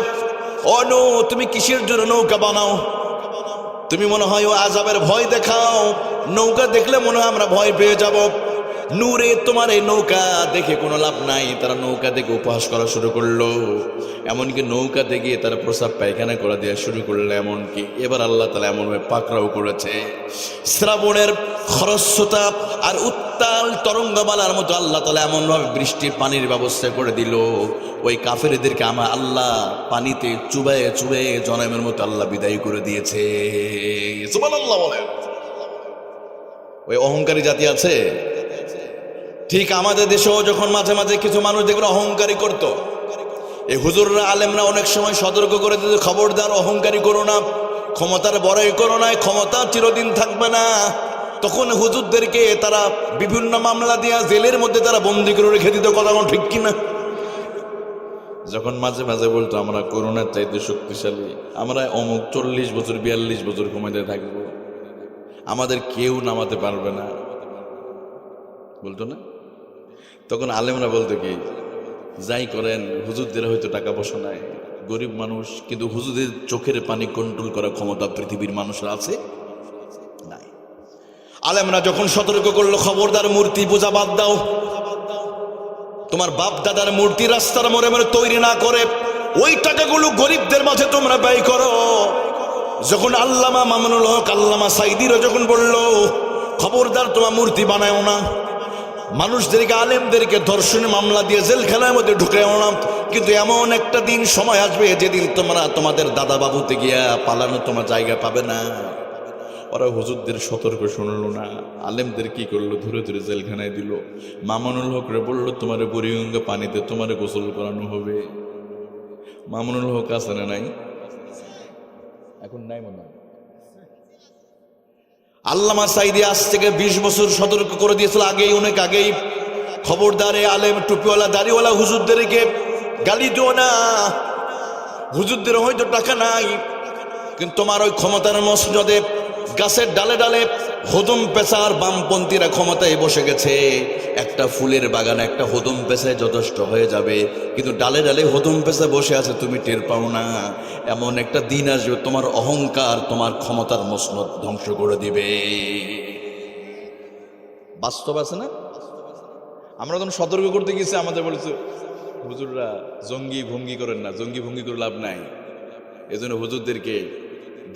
ও নূহ, তুমি কিসের জন্য নৌকা বানাও? তুমি মনে হয় ও আযাবের ভয় দেখাও, নৌকা দেখলে মনে হয় আমরা ভয় পেয়ে যাব। নূরে, তোমার এই নৌকা দেখে কোনো লাভ নাই। তারা নৌকা দেখে উপহাস করা শুরু করলো। এমনকি নৌকাতে গিয়ে তারা প্রসাব পায়খানা করা দেওয়া শুরু করলো। এমনকি এবার আল্লাহ তাআলা এমনভাবে পাকড়াও করেছে, শ্রাবণের খরস্রোতা আর উত্তাল তরঙ্গমালার মতো আল্লাহ তাআলা এমনভাবে বৃষ্টির পানির ব্যবস্থা করে দিল, ওই কাফেরদেরকে আমার আল্লাহ পানিতে চুবায়ে চুবায়ে জনমের মতো আল্লাহ বিদায় করে দিয়েছে। সুবহানাল্লাহ বলেন। ওই অহংকারী জাতি আছে, ঠিক আমাদের দেশেও যখন মাঝে মাঝে কিছু মানুষ দেখবেন অহংকারী করত, এই হুজুররা আলেমরা অনেক সময় সতর্ক করে দিতে, খবরদার অহংকারী করো না, ক্ষমতার বড়াই করো না, ক্ষমতা চিরদিন থাকবে না। তখন হুজুরদেরকে তারা বিভিন্ন মামলা দিয়া জেলের মধ্যে তারা বন্দি করে রেখে দিত। কথা ঠিক কিনা? যখন মাঝে মাঝে বলতো আমরা করোনার চাইতে শক্তিশালী, আমরা অমুক 40 বছর 42 বছর ক্ষমতায় থাকবো, আমাদের কেউ নামাতে পারবে না, বলতো না? তখন আলেমরা বলতো কি, যাই করেন, হুজুরদের হয়তো টাকা পয়সা নাই, গরিব মানুষ, কিন্তু হুজুরদের চোখের পানি কন্ট্রোল করার ক্ষমতা পৃথিবীর মানুষের আছে নাই। আলেমরা যখন সতর্ক করলো, খবরদার মূর্তি পূজা বাদ দাও, তোমার বাপ দাদার মূর্তি রাস্তার মোড়ে মোড়ে তৈরি না করে ওই টাকাগুলো গরিবদের মাঝে তোমরা ব্যয় করো। যখন আল্লামা মামুনুল হক, আল্লামা সাইদিরও যখন বললো, খবরদার তোমার মূর্তি বানায়ও না, মানুষদেরকে আলেমদেরকে ধর্ষণের মামলা দিয়ে জেলখানার মধ্যে ঢুকেও না, কিন্তু এমন একটা দিন সময় আসবে যেদিন তোমরা তোমাদের দাদা বাবুতে গিয়া পালানো তোমার জায়গা পাবে না। ওরা হুজুরদের সতর্ক শুনলো না, আলেমদের কি করলো, ধরে ধরে জেলখানায় দিল। মামুনুল হক রে বললো, তোমার বুড়িগঙ্গা পানিতে তোমার গোসল করানো হবে। মামুনুল হক আছে না নাই? এখন নাই মনে হয়। আল্লামা সাইদি আজ থেকে 20 বছর সতর্ক করে দিয়েছিল, আগেই, অনেক আগেই, খবরদারে আলেম টুপিওয়ালা দাড়িওয়ালা হুজুরদেরকে গালি দিও না। হুজুরদের হয়তো টাকা নাই, কিন্তু তোমার ওই ক্ষমতার মসনদে গাছের ডালে ডালে হদম পেশার বামপন্থীরা ক্ষমতায় বসে গেছে। একটা ফুলের বাগানে একটা হদম পেশায় যথেষ্ট হয়ে যাবে, কিন্তু ডালে ডালে হদম পেশা বসে আছে, তুমি টের পাও না। এমন একটা দিন আসবে তোমার অহংকার তোমার ক্ষমতার মসনদ ধ্বংস করে দিবে। বাস্তব আছে না? আমরা যখন সতর্ক করতে গেছি আমাদের বলেছে হুজুররা জঙ্গি ভঙ্গি করেন না, জঙ্গি ভঙ্গি করে লাভ নাই। এজন্য হুজুরদেরকে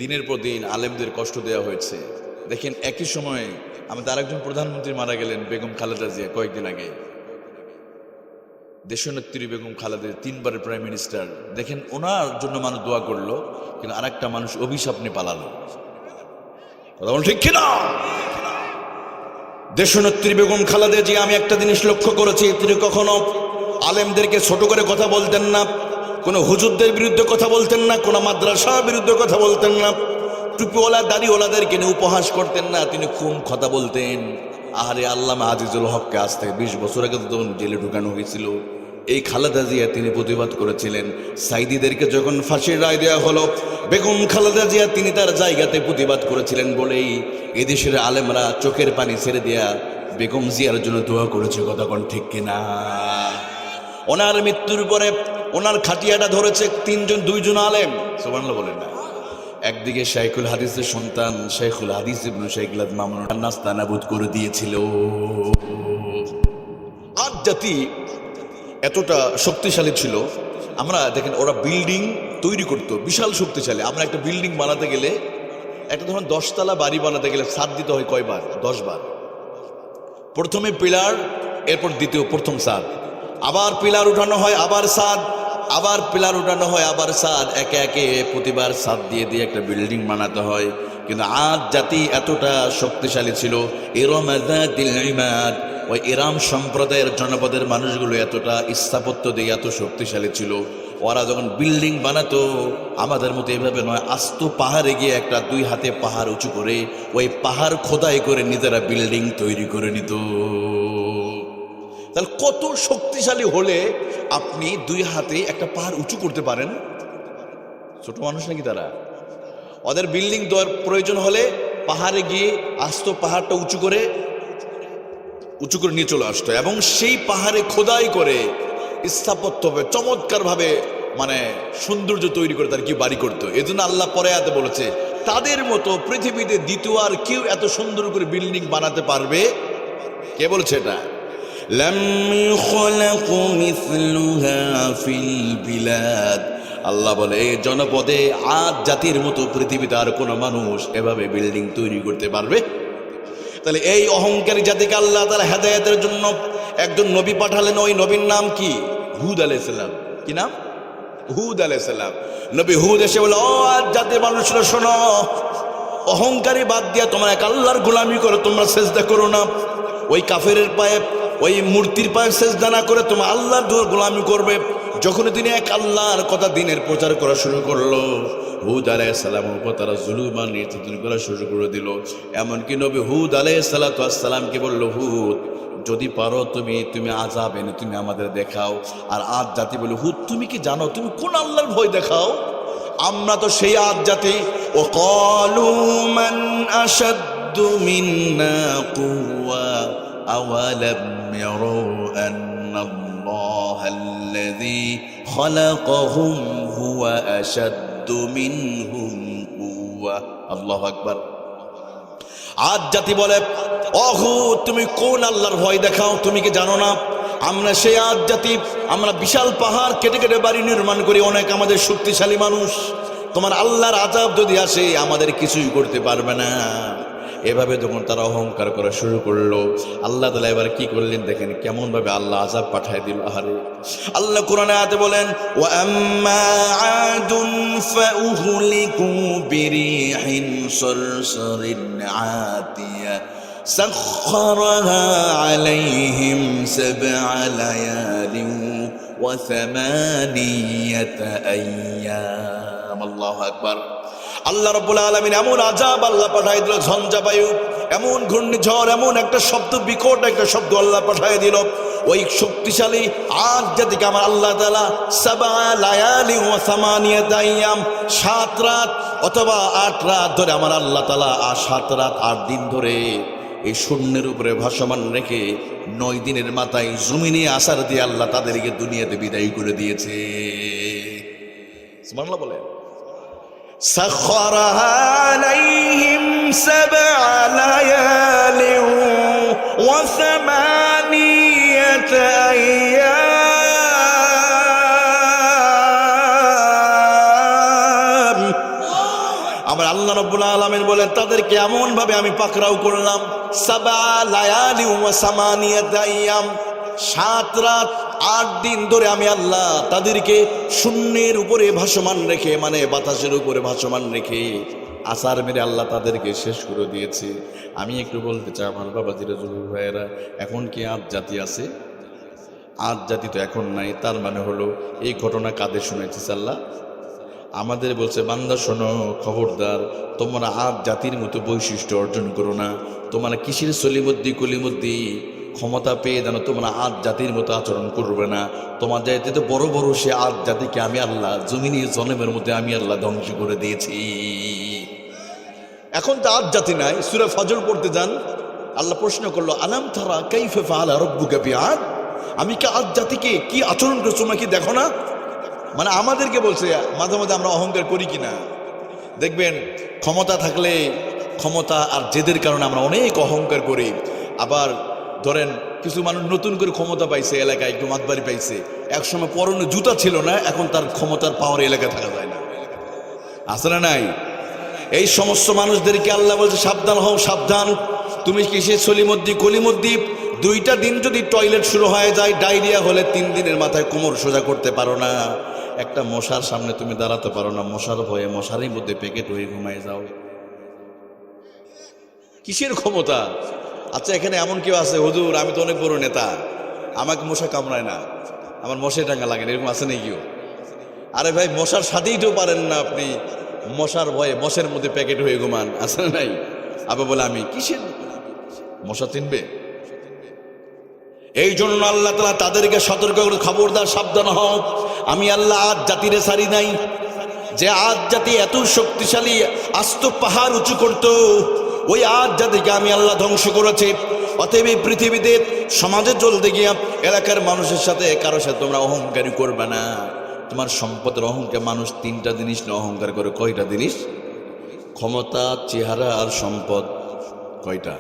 দিনের পর দিন আলেমদের কষ্ট দেওয়া হয়েছে। দেখেন একই সময়ে আমাদের আরেকজন প্রধানমন্ত্রী মারা গেলেন, বেগম খালেদা জিয়া, কয়েকদিন আগে। দেশনেত্রী বেগম খালেদা, 3 বারের প্রাইম মিনিস্টার। দেখেন ওনার জন্য মানুষ দোয়া করলো, কিন্তু আরেকটা মানুষ অভিশাপ নিয়ে পালালো। কথা বল ঠিক কিনা? দেশনেত্রী বেগম খালেদা জিয়া, আমি একটা জিনিস লক্ষ্য করেছি, তিনি কখনো আলেমদেরকে ছোট করে কথা বলতেন না, কোনো হুজুরদের বিরুদ্ধে কথা বলতেন না, কোনো মাদ্রাসার বিরুদ্ধে কথা বলতেন না, টুপিওয়ালা দাড়িওয়ালাদেরকে নিয়ে উপহাস করতেন না, তিনি খুব কথা বলতেন। আহারে আল্লামা আজিজুল হককে আজ থেকে 20 বছর আগে যখন জেলে ঢুকানো হয়েছিল, এই খালেদা জিয়া তিনি প্রতিবাদ করেছিলেন। সাইদিদেরকে যখন ফাঁসির রায় দেওয়া হলো, বেগম খালেদা জিয়া তিনি তার জায়গাতে প্রতিবাদ করেছিলেন বলেই এদেশের আলেমরা চোখের পানি ছেড়ে দেয়া বেগম জিয়ার জন্য দোয়া করেছে। কথা কোন ঠিক কিনা? ওনার মৃত্যুর পরে ওনার খাটিয়াটা ধরেছে 2জন আলেম। সুবহানাল্লাহ বলেন না? একদিকে শাইখুল হাদিসের সন্তান শাইখুল হাদিস ইবনে শাইখুল মামুন নাস্তানাবুদ করে দিয়েছিল। আজ জাতি এতটা শক্তিশালী ছিল, আমরা দেখেন ওরা বিল্ডিং তৈরি করতো বিশাল শক্তিশালী। আমরা একটা বিল্ডিং বানাতে গেলে, একটা ধরুন 10 তলা বাড়ি বানাতে গেলে ছাদ দিতে হয় কয়বার? 10 বার। প্রথমে পিলার, এরপর দ্বিতীয় প্রথম ছাদ, আবার পিলার উঠানো হয়, আবার ছাদ, আবার পিলার উঠানো হয়, আবার ছাদ, একে একে প্রতিবার ছাদ দিয়ে দিয়ে একটা বিল্ডিং বানাতে হয়। কিন্তু আজ জাতি এতটা শক্তিশালী ছিল, ওই ইরাম সম্প্রদায়ের জনপদের মানুষগুলো এতটা স্থাপত্য দিয়ে এত শক্তিশালী ছিল, ওরা যখন বিল্ডিং বানাতো আমাদের মতো এভাবে নয়, আস্ত পাহাড়ে গিয়ে একটা 2 হাতে পাহাড় উঁচু করে ওই পাহাড় খোদাই করে নিজেরা বিল্ডিং তৈরি করে নিত। তাহলে কত শক্তিশালী হলে আপনি 2 হাতে একটা পাহাড় উঁচু করতে পারেন? ছোট মানুষ নাকি তারা? ওদের বিল্ডিং দেওয়ার প্রয়োজন হলে পাহাড়ে গিয়ে আস্ত পাহাড়টা উঁচু করে নিয়ে চলে আসতো, এবং সেই পাহাড়ে খোদাই করে স্থাপত্য চমৎকার ভাবে মানে সৌন্দর্য তৈরি করে তার কি বাড়ি করতো। এই জন্য আল্লাহ পরে আয়াতে বলেছে তাদের মতো পৃথিবীতে দ্বিতীয় আর কেউ এত সুন্দর করে বিল্ডিং বানাতে পারবে? কে বলছে এটা? লাম ইখলাকু মিসলুহা ফিল বিলাদ। আল্লাহ বলে এই জনপদে আদ জাতির মতো পৃথিবীতে আর কোনো মানুষ এভাবে বিল্ডিং তৈরি করতে পারবে? তাহলে এই অহংকারী জাতিকে আল্লাহ তাআলা হেদায়েতের জন্য একজন নবী পাঠালেন। ওই নবীর নাম কি? হুদ আলাইহিস সালাম। কি নাম? হুদ আলাইহিস সালাম। নবী হুদ এসে বলে, ও আদ জাতির মানুষরা শোনো, অহংকারী বাদ দিয়া তোমরা এক আল্লাহর গোলামি করো, তোমরা সেজদা করো না। ওই কাফেরের পায়ে, ওই মূর্তির পায়ে সেজদা না করে তোমরা আল্লাহর গোলামি করবে। যখন তিনি এক আল্লাহর কথা দিনের প্রচার করা শুরু করলো, হুদ আলাইহিস সালামের উপর তারা জুলুম আর নির্যাতন করা শুরু করে দিল। এমনকি নবী হুদ আলাইহিস সালামকে বলল, হুদ যদি পারো তুমি আযাব এনে তুমি আমাদের দেখাও। আর আদ জাতি বলে, হুদ তুমি কি জানো, তুমি কোন আল্লাহর ভয় দেখাও? আমরা তো সেই আদ জাতি। ও ক্বালু মান আশাদ্দু মিন্না কুওয়া আওয়ালাম ইয়ারু আন্নাল্লাহাল্লাযী খালাকাহুম হুয়া আশাদ্দু মিনহুম কুওয়া। আল্লাহু আকবার। আদ জাতি বলে, অহু তুমি কোন আল্লাহর ভয় দেখাও, তুমি কি জানো না আমরা সেই আদ জাতি, আমরা বিশাল পাহাড় কেটে কেটে বাড়ি নির্মাণ করি, অনেক আমাদের শক্তিশালী মানুষ, তোমার আল্লাহর আযাব যদি আসে আমাদের কিছুই করতে পারবে না। এভাবে যখন তারা অহংকার করা শুরু করলো, আল্লাহ তাআলা এবার কি করলেন দেখেন কেমন ভাবে আল্লাহ আযাব পাঠিয়ে দিল। আহারে আল্লাহ কোরআনে আয়াতে বলেন, ওয়া আম্মা আদুন ফাউহলিকু বিরিহিন সারসারিন আতিয়া সাখখারাহা আলাইহিম সাবআ লায়ালিন ওয়া সামানিয়াতা আইয়াম। আল্লাহু আকবার। আল্লাহ রাব্বুল আলামিন এমন আযাব আল্লাহ পাঠিয়ে দিল, ঝঞ্ঝা বায়ু, এমন ঘূর্ণিঝড়, এমন একটা শব্দ, বিকট একটা শব্দ আল্লাহ পাঠিয়ে দিল। ওই শক্তিশালী আদ জাতিকে আমার আল্লাহ তাআলা সাবা লায়ালি ওয়া সামানিয়াত আইয়াম 7 রাত অথবা 8 রাত ধরে আমার আল্লাহ তাআলা 7 রাত 8 দিন ধরে এই শূন্যের উপরে ভাসমান রেখে 9 দিনের মাথায় জমিনে আসার দিয়ে আল্লাহ তাদেরকে দুনিয়াতে বিদায় করে দিয়েছে। সুবহানাল্লাহ বলেন। সাখখারাহা আলাইহিম 7 লায়ালি ওয়া সামানিয়াত আইয়াম। আমার আল্লাহ রাব্বুল আলামিন বলে তাদেরকে এমন ভাবে আমি পাকড়াও করলাম, 7 লায়ালি ওয়া সামানিয়াত আইয়াম, 7 রাত 8 দিন ধরে আমি আল্লাহ তাদেরকে শূন্যের উপরে ভাসমান রেখে, মানে বাতাসের উপরে ভাসমান রেখে আসার মেরে আল্লাহ তাদেরকে শেষ করে দিয়েছে। আমি একটু বলতে চাই আমার বাবাজিরা, যুবক ভাইয়েরা, এখন কি আদ জাতি আছে? আদ জাতি তো এখন নাই। তার মানে হলো এই ঘটনা কাদের শুনাইতেছে? আল্লাহ আমাদের বলছে, বান্দা শোনো, খবরদার, তোমরা আদ জাতির মতো বৈশিষ্ট্য অর্জন করো না। তোমরা কিসের সলিমদ্দি কলিমদ্দি ক্ষমতা পেয়ে যেন তোমরা আদ জাতির মতো আচরণ করবে না। তোমার যাইতে তো বড় বড় সে আদ জাতিকে আমি আল্লাহ জমিনে জনমের মধ্যে আমি আল্লাহ ধ্বংস করে দিয়েছি। এখন তো আদ জাতি নাই। সূরা ফজর পড়তে যান, আল্লাহ প্রশ্ন করলো, আলাম তারা কাইফা ফাআলা রাব্বুকা বিআদ, আমি কি আদ জাতিকে কি আচরণ করছি তোমরা কি দেখো না? মানে আমাদেরকে বলছে। মাঝে মাঝে আমরা অহংকার করি কিনা দেখবেন, ক্ষমতা থাকলে ক্ষমতা আর জেদের কারণে আমরা অনেক অহংকার করি। আবার ধরেন কিছু মানুষ নতুন করে ক্ষমতা পাইছে, এলাকায় একটু মাতবাড়ি পাইছে, একসময় পরনে জুতা ছিল না, এখন তার ক্ষমতার পাওয়ার এলাকায় থাকা যায় না, আছে না নাই? এই সমস্ত মানুষদেরকে আল্লাহ বলছে, সাবধান হও, সাবধান। তুমি কিসে সলিমদ্দি কলিমদ্দি, 2টা দিন যদি টয়লেট শুরু হয়ে যায়, ডায়রিয়া হলে 3 দিনের মাথায় কোমর সোজা করতে পারো না, একটা মশার সামনে তুমি দাঁড়াতে পারো না, মশার ভয়ে মশারির মধ্যে প্যাকেট হয়ে ঘুমায় যাও। কিসের ক্ষমতা? আচ্ছা, এখানে এমন কেউ আছে, হুজুর আমি তো অনেক বড় নেতা, আমাকে মশা কামড়ায় না, আমার মশাই টাঙ্গা লাগে না, এরকম আছে নাকি কেউ? আরে ভাই, মশার সাথেই তো পারেন না আপনি, মশার ভয়ে মশার মধ্যে প্যাকেট হয়ে ঘুমান, আছে না নাই? আবার বলে আমি কিসের মশা চিনবে? এই জন্য আল্লাহ তাআলা তাদেরকে সতর্ক করে, খবরদার, সাবধান হও। আমি আল্লাহ আদ জাতিরে ছাড়ি নাই। যে আদ জাতি এত শক্তিশালী আস্ত পাহাড় উঁচু করত, ওই আদ জাতিকে আমি আল্লাহ ধ্বংস করেছি। অতএব এই পৃথিবীতে সমাজে চলতে গিয়া এলাকার মানুষের সাথে কারোর সাথে তোমরা অহংকারী করবে না। তোমার সম্পদের অহংকার, মানুষ 3টা জিনিস নিয়ে অহংকার করে। কয়টা জিনিস? ক্ষমতা, চেহারা আর সম্পদ। কয়টা?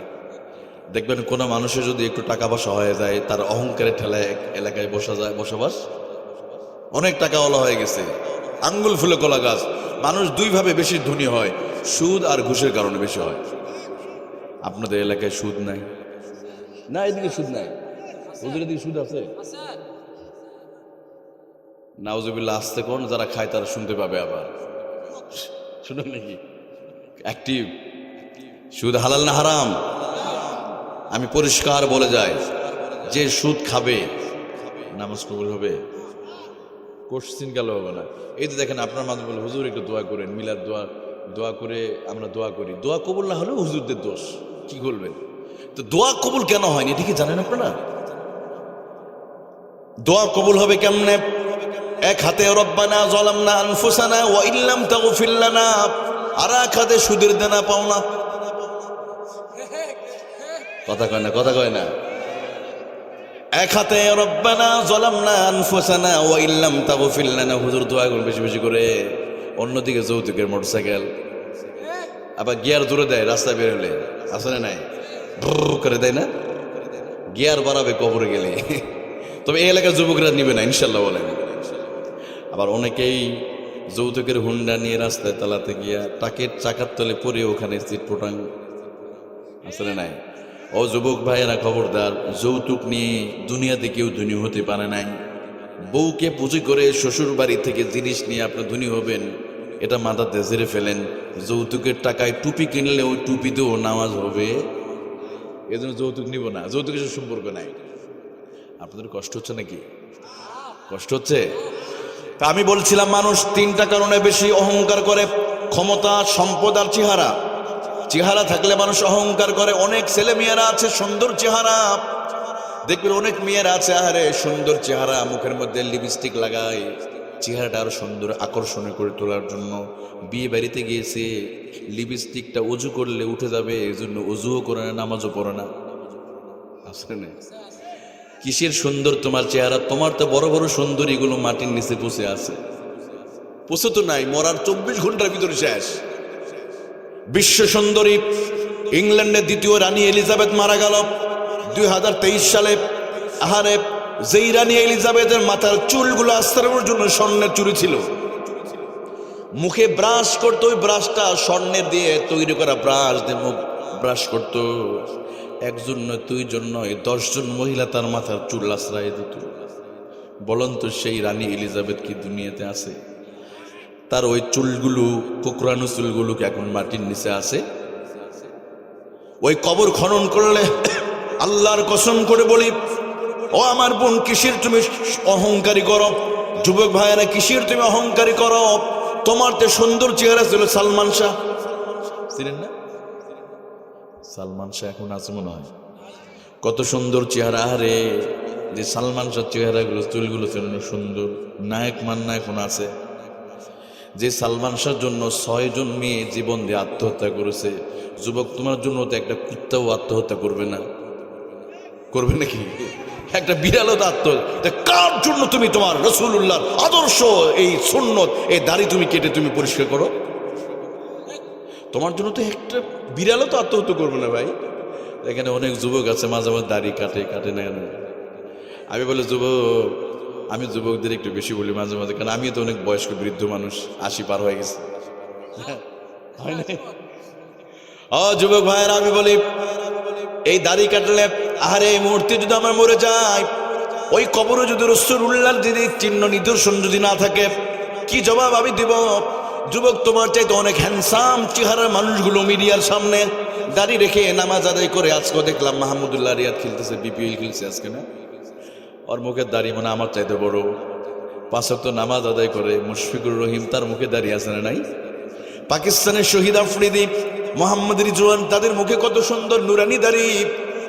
দেখবেন কোনো মানুষের যদি একটু টাকা পয়সা হয়ে যায়, তার অহংকারের ঠেলায় এলাকায় বসবাস অনেক টাকাওয়ালা হয়ে গেছে, আঙ্গুল ফুলে কলা গাছ। মানুষ 2 ভাবে বেশি ধনী হয়, সুদ আর ঘুষের কারণে বেশি হয়। আপনাদের এলাকায় সুদ নাই না? এদিকে সুদ নাই? ওদের এদিকে সুদ আছে? নাউজুবিল্লাহ, আসতে কোন যারা খায় তারা শুনতে পাবে। আবার শুনুন নাকি অ্যাক্টিভ, সুদ হালাল না হারাম? আমি পরিষ্কার বলে যাই, যে সুদ খাবে নামাজ কবুল হবে? কোশ্চিন গেল হবে না। এই তো দেখেন, আপনার মাঝে বলে, হুজুর একটু দোয়া করেন, মিলাদ দোয়া করে আমরা দোয়া করি, দোয়া কবুল না হলেও হুজুরদের দোষ, কি করবেন? তো দোয়া কবুল কেন হয়নি এদিকে জানেন আপনারা? দোয়া কবুল হবে কেমনে? এক হাতে রব্বানা যালামনা আনফুসানা ওয়া ইল্লাম তাগফির লানা, আর এক হাতে সুদের দেনা পাওনা। কথা কয় না, কথা কয় না। এক হাতে রব্বানা যালামনা আনফুসানা ওয়া ইল্লাম তাগফির লানা, হুজুর দোয়া করুন বেশি বেশি করে। অন্যদিকে যৌতুকের মোটরসাইকেল, আবার গিয়ার জোরে দেয় রাস্তায় বের হলে, আসলে নাই করে দেয় না, গিয়ার বাড়াবে কবরে গেলে। তবে এই এলাকার যুবকরা নিবে না ইনশাল্লাহ বলেন। আবার অনেকেই যৌতুকের হুন্ডা নিয়ে রাস্তায় চালাতে গিয়া টাকের চাকার তলে পরে ওখানে চিটপটাং, আসলে নাই। ও যুবক ভাইয়েরা, খবরদার, যৌতুক নিয়ে দুনিয়াতে কেউ ধনী হতে পারে নাই। বউকে পুঁজি করে শ্বশুর বাড়ি থেকে জিনিস নিয়ে আপনি ধনী হবেন, এটা মাথাতে ঝেড়ে ফেলেন। যৌতুকের টাকায় টুপি কিনলে ওই টুপিতেও নামাজ হবে, এজন্য যৌতুক নিব না, যৌতুকের সম্পর্ক নাই। আপনাদের কষ্ট হচ্ছে নাকি? কষ্ট হচ্ছে? তা আমি বলছিলাম, মানুষ 3টা কারণে বেশি অহংকার করে, ক্ষমতা, সম্পদ আর চেহারা। চেহারা থাকলে মানুষ অহংকার করে। অনেক ছেলে মেয়েরা আছে সুন্দর চেহারা, দেখবেন অনেক মেয়েরা আছে, আরে সুন্দর চেহারা, মুখের মধ্যে লিপস্টিক লাগায়, চেহারাটা আরো সুন্দর আকর্ষণীয় করে তোলার জন্য বিয়ে বাড়িতে গিয়েছে, লিপস্টিকটা অজু করলে উঠে যাবে এই জন্য অজুও করে না, নামাজও পড়ে না। আসলে না, কিসের সুন্দর তোমার চেহারা? তোমার তো বড় বড় সুন্দরী গুলো মাটির নিচে বসে আছে। বসে তো নাই, মরার 24 ঘন্টার ভিতরে শেষ। বিশ্ব সুন্দরী ইংল্যান্ডের দ্বিতীয় রানী এলিজাবেথ মারা গেল 2023 সালে। আহারে, যেই রানী এলিজাবেথের মাথার চুলগুলো আস্তরের জন্য স্বর্ণের চুরি ছিল, মুখে ব্রাশ করতো, ওই ব্রাশটা স্বর্ণের দিয়ে তৈরি করা ব্রাশ দিয়ে মুখ ব্রাশ করতো। একজন নয়, 2 জন নয়, 10 জন মহিলা তার মাথার চুল আশ্রয় দিত। বলুন তো সেই রানী এলিজাবেথ কি দুনিয়াতে আছে? তার ওই চুলগুলো, কোকড়ানো চুলগুলোকে এখন মাটির নিচে আছে। ওই কবর খনন করলে আল্লাহর কসম করে বলি, ও আমার বোন, কিসের তুমি অহংকারী করো? যুবক ভাইয়েরা, কিসের তুমি অহংকারী করো? তোমার তো সুন্দর চেহারা ছিল সালমান শাহ, ছিলেন না? সালমান শাহ এখন আছে মনে হয়, কত সুন্দর চেহারা। আরে, যে সালমান শাহ চেহারাগুলো, চুলগুলো ছিল সুন্দর, নায়ক মান্না এখন আছে। যে সালমান শাহর জন্য 6 জন মেয়ে জীবন দিয়ে আত্মহত্যা করেছে। যুবক, তোমার জন্য তো একটা কুত্তাও আত্মহত্যা করবে না? করবে নাকি? একটা বিড়ালও তো আত্মহত্যা। কার জন্য তুমি তোমার রাসূলুল্লাহর আদর্শ, এই সুন্নত, এই দাড়ি তুমি কেটে তুমি পরিষ্কার করো? তোমার জন্য তো একটা বিড়ালও তো আত্মহত্যা করবে না ভাই। এখানে অনেক যুবক আছে মাঝে মাঝে দাড়ি কাটে না কেন? আমি বলি যুবক, আমি যুবকদের একটু বেশি বলি মাঝে মাঝে, কারণ আমি তো অনেক বয়স্ক বৃদ্ধ মানুষ, 80 পার হয়ে গেছে। হয় না? ও যুবক ভাইয়েরা, আমি বলি, এই দাড়ি কাটলে, আরে এই মুহূর্তে যদি আমার মরে যায়, ওই কবরে যদি রাসূলুল্লাহর যদি চিহ্ন নিদর্শন যদি না থাকে, কি জবাব আমি দিব? যুবক, তোমার চাইতে অনেক হ্যান্ডসাম চেহারার মানুষগুলো মিডিয়ার সামনে দাড়ি রেখে নামাজ আদায় করে, আজকে দেখলাম মাহমুদুল্লাহ রিয়াদ খেলতেছে, বিপিএল খেলছে আজকে, না? ওর মুখের দাড়ি মানে আমার চাইতে বড়। 5 ওয়াক্ত নামাজ আদায় করে মুশফিকুর রহিম, তার মুখে দাড়ি আছে না নাই? পাকিস্তানের শহীদ আফ্রিদি, মোহাম্মদ রিজওয়ান, তাদের মুখে কত সুন্দর নুরানি দাড়ি।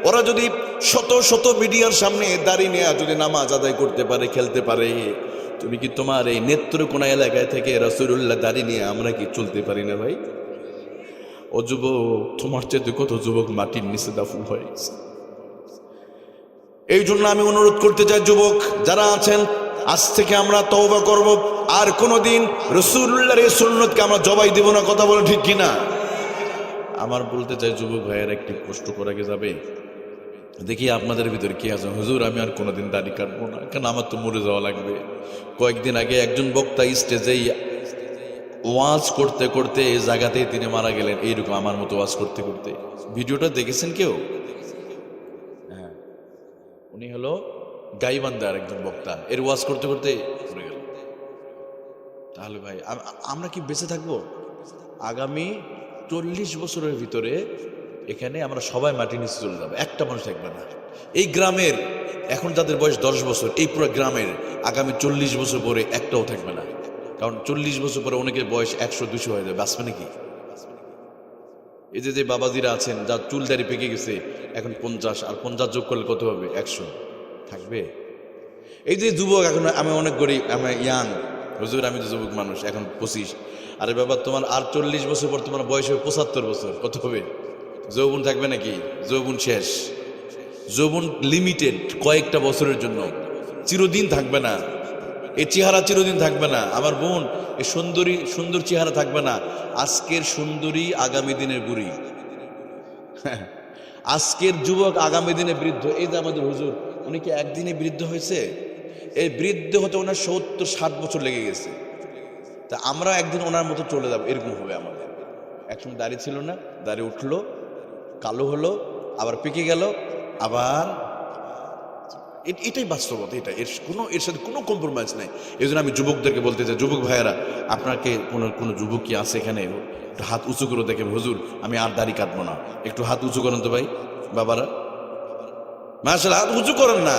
ওরা যদি শত শত মিডিয়ার সামনে দাড়ি নিয়ে যদি নামাজ আদায় করতে পারে, খেলতে পারে, তুমি কি তোমার এই নেত্রকোনা এলাকায় থেকে রাসূলুল্লাহ দাড়ি নিয়ে আমরা কি চলতে পারি না ভাই? ও যুবক, তোমার চাইতে কত যুবক মাটির নিচে দাফন হয়ে গেছে। এই জন্য আমি অনুরোধ করতে চাই, যুবক যারা আছেন, আজ থেকে আমরা তওবা করব, আর কোনোদিন রাসূলুল্লাহর এই সুন্নতকে আমরা জবাই দেব না। কথা বলে ঠিক কিনা? আমার বলতে চাই, যুবক ভাইয়ের একটি কষ্ট করা যাবে, দেখি আপনাদের ভিতরে কি আছে। হুজুর, আমি আর কোনোদিন দাড়ি কাটবো না, কারণ আমার তো মরে যাওয়া লাগবে। কয়েকদিন আগে একজন বক্তা স্টেজেই ওয়াজ করতে করতে এই জায়গাতেই তিনি মারা গেলেন, এইরকম আমার মতো ওয়াজ করতে করতে। ভিডিওটা দেখেছেন কেউ? হ্যাঁ, উনি হলো গাইবান্ধার একজন বক্তা, এর ওয়াজ করতে করতে মরে গেল। তাহলে ভাই, আমরা কি বেঁচে থাকবো? আগামী 40 বছরের ভিতরে এখানে আমরা সবাই মাটি নিচে চলে যাবো, একটা মানুষ থাকবে না। এই গ্রামের এখন যাদের বয়স 10 বছর, এই পুরো গ্রামের আগামী 40 বছর পরে একটাও থাকবে না। কারণ 40 বছর পরে অনেকের বয়স 100-200 হয়ে যাবে, বাঁচবে নাকি? এই যে বাবাজিরা আছেন, যার চুল দাড়ি পেকে গেছে, এখন 50, আর 50 যোগ করলে কত হবে? 100 থাকবে। এই যে যুবক, এখন আমি অনেক গরিব, আমি ইয়াং, হুজুর আমি তো যুবক মানুষ, এখন 25। আরে বাবা, তোমার আর 40 বছর পর তোমার বয়স হবে 75 বছর, কত হবে? যৌবন থাকবে নাকি? যৌবন শেষ। যৌবন লিমিটেড, কয়েকটা বছরের জন্য, চিরদিন থাকবে না। এই চেহারা চিরদিন থাকবে না আমার বোন, এই সুন্দর চেহারা থাকবে না। আজকের সুন্দরী আগামী দিনের বুড়ি, আজকের যুবক আগামী দিনে বৃদ্ধ। এই যে আমাদের হুজুর, উনি কি একদিনে বৃদ্ধ হয়েছে? এই বৃদ্ধ হতে ওনার 70-60 বছর লেগে গেছে। তা আমরা একদিন ওনার মতো চলে যাবো, এরকম হবে আমাদের। একসময় দাড়ি ছিল না, দাড়ি উঠলো, কালো হলো, আবার পেকে গেল, আবার। এটাই বাস্তবতা, এর সাথে কোনো কম্প্রোমাইজ নাই। এই জন্য আমি যুবকদেরকে বলতে চাই, যুবক ভাইয়েরা, আপনাকে কোনো যুবক কি আছে এখানে? একটু হাত উঁচু করে দেখেন, হুজুর আমি আর দাড়ি কাটবো না। একটু হাত উঁচু করেন তো ভাই, বাবারা। মাশাআল্লাহ, হাত উঁচু করেন না,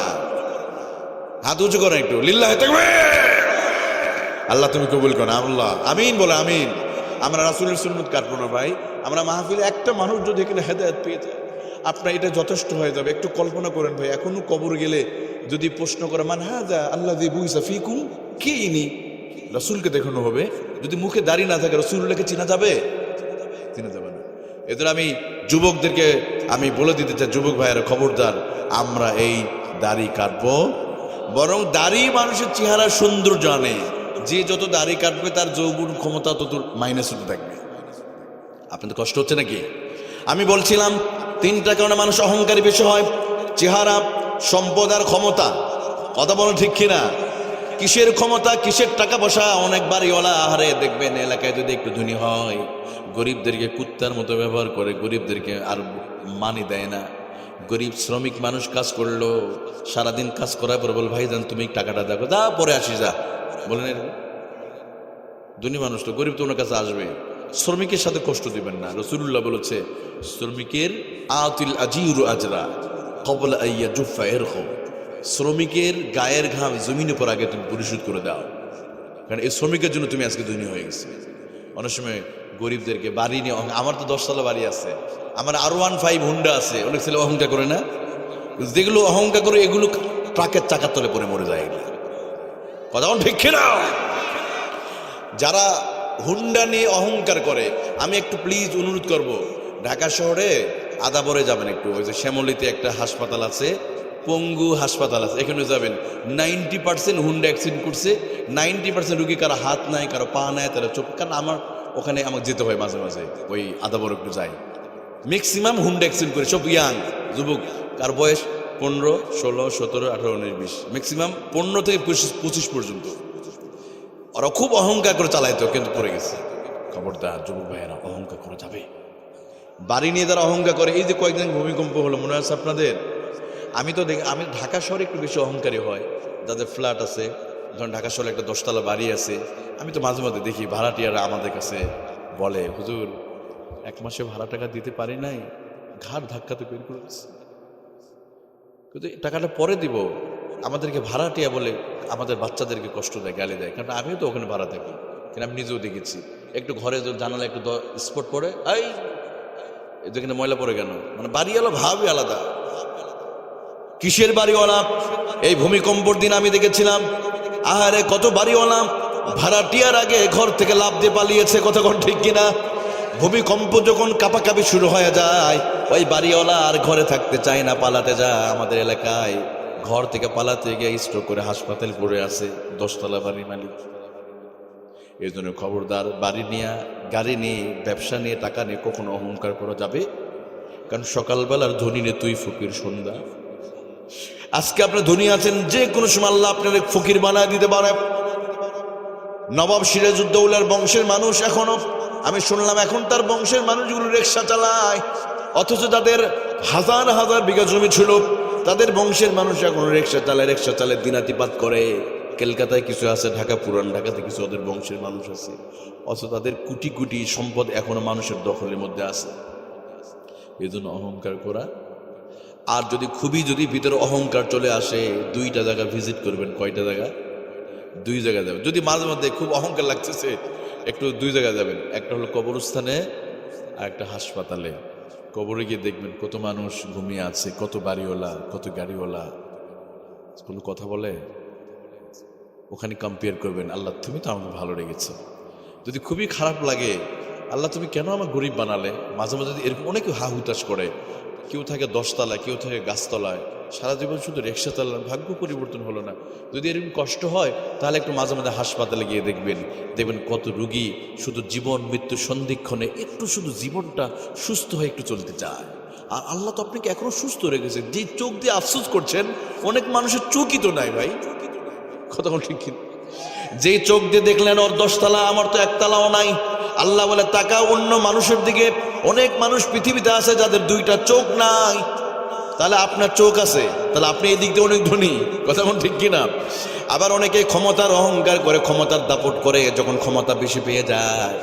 হাত উঁচু করেন একটু। লিল্লাহি তাকবীর। আল্লাহ তুমি কবুল করেন, আল্লাহ আমিন বলে আমিন। আমরা রাসূলের সুন্নাত কাটবো না ভাই। আমরা মাহফিলে একটা মানুষ যদি এখানে হেদায়েত পেয়ে যায়, আপনার এটা যথেষ্ট হয়ে যাবে। একটু কল্পনা করেন ভাই, এখনো কবর গেলে যদি প্রশ্ন করে মান হাযা আল্লাযী বুইসা ফীকুম, কে ইনি? রাসূলকে দেখানো হবে। যদি মুখে দাড়ি না থাকে রাসূলুল্লাহকে চেনা যাবে? চেনা যাবে না। এদের আমি যুবকদেরকে আমি বলে দিতে চাই, যুবক ভাইয়েরা খবরদার, আমরা এই দাড়ি কাটবো। বরং দাড়ি মানুষের চেহারা সৌন্দর্য আনে। যে যত দাড়ি কাটবে তার যৌবন ক্ষমতা তত মাইনাস হতে থাকবে। আপনাদের কষ্ট হচ্ছে নাকি? আমি বলছিলাম তিনটা কারণে মানুষ অহংকারী বেশি হয়: চেহারা, সম্পদ আর ক্ষমতা। কথা বলেন ঠিক কিনা? কিসের ক্ষমতা, কিসের টাকা পয়সা? অনেক বাড়িওয়ালা আহারে দেখবেন এলাকায় যদি একটু ধনী হয়, গরিবদেরকে কুত্তার মতো ব্যবহার করে, গরিবদেরকে আর মানি দেয় না। গরিব শ্রমিক মানুষ কাজ করলো, সারাদিন কাজ করার পর বল ভাইজান তুমি টাকাটা দেখো, যা পরে আসি যা বলেন। এরকম ধনী মানুষ তো, গরিব তো ওনার কাছে আসবে। শ্রমিকের সাথে কষ্ট দিবেন না। রাসূলুল্লাহ বলেছে শ্রমিকের আতিল আজির আজরা ক্বাবলা আইয়া জুফা ইরহু, শ্রমিকের গায়ের ঘাম জমিনের উপর আগে তুমি পরিশোধ করে দাও, কারণ এই শ্রমিকের জন্য তুমি আজকে ধনী হয়ে গেছে। অনেক সময় গরিবদেরকে বাড়ি নিয়ে, আমার তো 10তলা বাড়ি আছে, আমার R15 হুন্ডা আছে, অনেক ছেলে অহংকার করে না? যেগুলো অহংকার করে এগুলো ট্রাকের চাকার তলে পরে মরে যায়। এগুলো কথা ঠিক না? যারা হুন্ডা নিয়ে অহংকার করে, আমি একটু প্লিজ অনুরোধ করব, ঢাকা শহরে আদাবরে যাবেন একটু, ওই যে শ্যামলীতে একটা হাসপাতাল আছে, পঙ্গু হাসপাতাল আছে, এখানে যাবেন। 90% হুন্ডা অ্যাক্সিডেন্ট করছে। 90% রুগী কারো হাত নাই, কারো পা নাই, তারা চোখ। কারণ আমার ওখানে আমাকে যেতে হয় মাঝে মাঝে, ওই আদাবর একটু যাই। ম্যাক্সিমাম হুন্ডা অ্যাক্সিডেন্ট করে সব ইয়াং যুবক, কার বয়স 15, 16, 17, 18, 19, 20, ম্যাক্সিমাম 15 থেকে 25 পর্যন্ত। ওরা খুব অহংকার করে চালাইতো, কিন্তু পড়ে গেছে। খবরদার যুবক ভাইয়েরা, অহংকার করে যাবে। বাড়ি নিয়ে যারা অহংকার করে, এই যে কয়েকদিন ভূমিকম্প হলো, মনে আছে আপনাদের? আমি তো দেখি, আমি ঢাকা শহরে একটু বেশি অহংকারী হয়, যাদের ফ্ল্যাট আছে। ধরুন ঢাকা শহরে একটা 10তলা বাড়ি আছে, আমি তো মাঝে মাঝে দেখি ভাড়াটিয়ারা আমাদের কাছে বলে, হুজুর 1 মাসে ভাড়া টাকা দিতে পারি নাই, ঘাড় ধাক্কাতে বের করেছে, কিন্তু টাকাটা পরে দিব। আমাদেরকে ভাড়াটিয়া বলে আমাদের বাচ্চাদেরকে কষ্ট দেয়, গালি দেয়, কারণ আমিও তো ওখানে ভাড়া থাকি। কিন্তু আমি নিজেও দেখেছি, একটু ঘরে জানালে একটু স্পট পড়ে, এই যেখানে ময়লা পড়ে কেন, মানে বাড়িওয়ালা ভাবই আলাদা। কিসের বাড়িওয়ালা? এই ভূমিকম্পর দিন আমি দেখেছিলাম, আহারে কত বাড়িওয়ালা ভাড়াটিয়ার আগে ঘর থেকে লাফ দিয়ে পালিয়েছে। কথা কোন ঠিক কিনা? ভূমিকম্প যখন কাঁপাকাঁপি শুরু হয়ে যায়, ওই বাড়িওয়ালা আর ঘরে থাকতে চায় না, পালাতে যায়। আমাদের এলাকায় ঘর থেকে পালাতে গিয়ে স্ট্রোক করে হাসপাতাল পড়ে আছে 10তলা বাড়ির মালিক। এই জন্য খবরদার, বাড়ি নিয়ে, গাড়ি নিয়ে, ব্যবসা নিয়ে, টাকা নিয়ে কখনো অহংকার করা যাবে। কারণ সকালবেলার ধনী নে তুই ফকির সন্ধ্যা। আজকে আপনি ধনী আছেন, যে কোনো সময় আল্লাহ আপনার ফকির বানায় দিতে পারে। নবাব সিরাজউদ্দৌলার বংশের মানুষ এখনো, আমি শুনলাম এখন তার বংশের মানুষগুলো রিকশা চালায়, অথচ তাদের হাজার হাজার বিঘা জমি ছিল, তাদের বংশের মানুষ এখন রিকশা চালায় দিনাতিপাত করে। কলকাতায় কিছু আছে, ঢাকা, পুরান ঢাকাতে কিছু ওদের বংশের মানুষ আছে, অথচ তাদের কোটি কোটি সম্পদ এখনো মানুষের দখলের মধ্যে আছে। এই জন্য অহংকার করা। আর যদি ভিতরে অহংকার চলে আসে, 2টা জায়গা ভিজিট করবেন। কয়টা জায়গা? 2 জায়গায় যাবেন। যদি মাঝে মধ্যে খুব অহংকার লাগতেছে, একটু 2 জায়গায় যাবেন। একটা হলো কবরস্থানে, আর একটা হাসপাতালে। কবরে গিয়ে দেখবেন কত মানুষ ঘুমিয়ে আছে, কত বাড়িওয়ালা, কত গাড়িওয়ালা, কোনো কথা বলে। ওখানে কম্পেয়ার করবেন, আল্লাহ তুমি তো আমাকে ভালো লেগেছে। যদি খুবই খারাপ লাগে, আল্লাহ তুমি কেন আমার গরিব বানালে। মাঝে মাঝে এরকম অনেকে হা হুতাশ করে, কেউ থাকে 10তলায়, কেউ থাকে গাছতলায়, সারা জীবন শুধু রিকশা চালান, ভাগ্য পরিবর্তন হলো না। যদি এরকম কষ্ট হয়, তাহলে একটু মাঝে মাঝে হাসপাতালে গিয়ে দেখবেন কত রুগী শুধু জীবন মৃত্যু সন্ধিক্ষণে একটু শুধু জীবনটা সুস্থ হয়ে একটু চলতে চায়। আর আল্লাহ তো আপনাকে এখনো সুস্থ রেখেছেন। যে চোখ দিয়ে আফসোস করছেন, অনেক মানুষের চোখই তো নাই ভাই। কথা ঠিক। যে চোখ দিয়ে দেখলেন ওর 10তলা, আমার তো 1তলাও নাই, আল্লাহ বলে তাকাও অন্য মানুষের দিকে। অনেক মানুষ পৃথিবীতে আছে যাদের 2টা চোখ নাই। তাহলে আপনার চোখ আছে, তাহলে আপনি এই দিক দিয়ে অনেক ধনী। কথা ঠিক কিনা? আবার অনেকে ক্ষমতার অহংকার করে, ক্ষমতার দাপট করে। যখন ক্ষমতা বেশি পেয়ে যায়,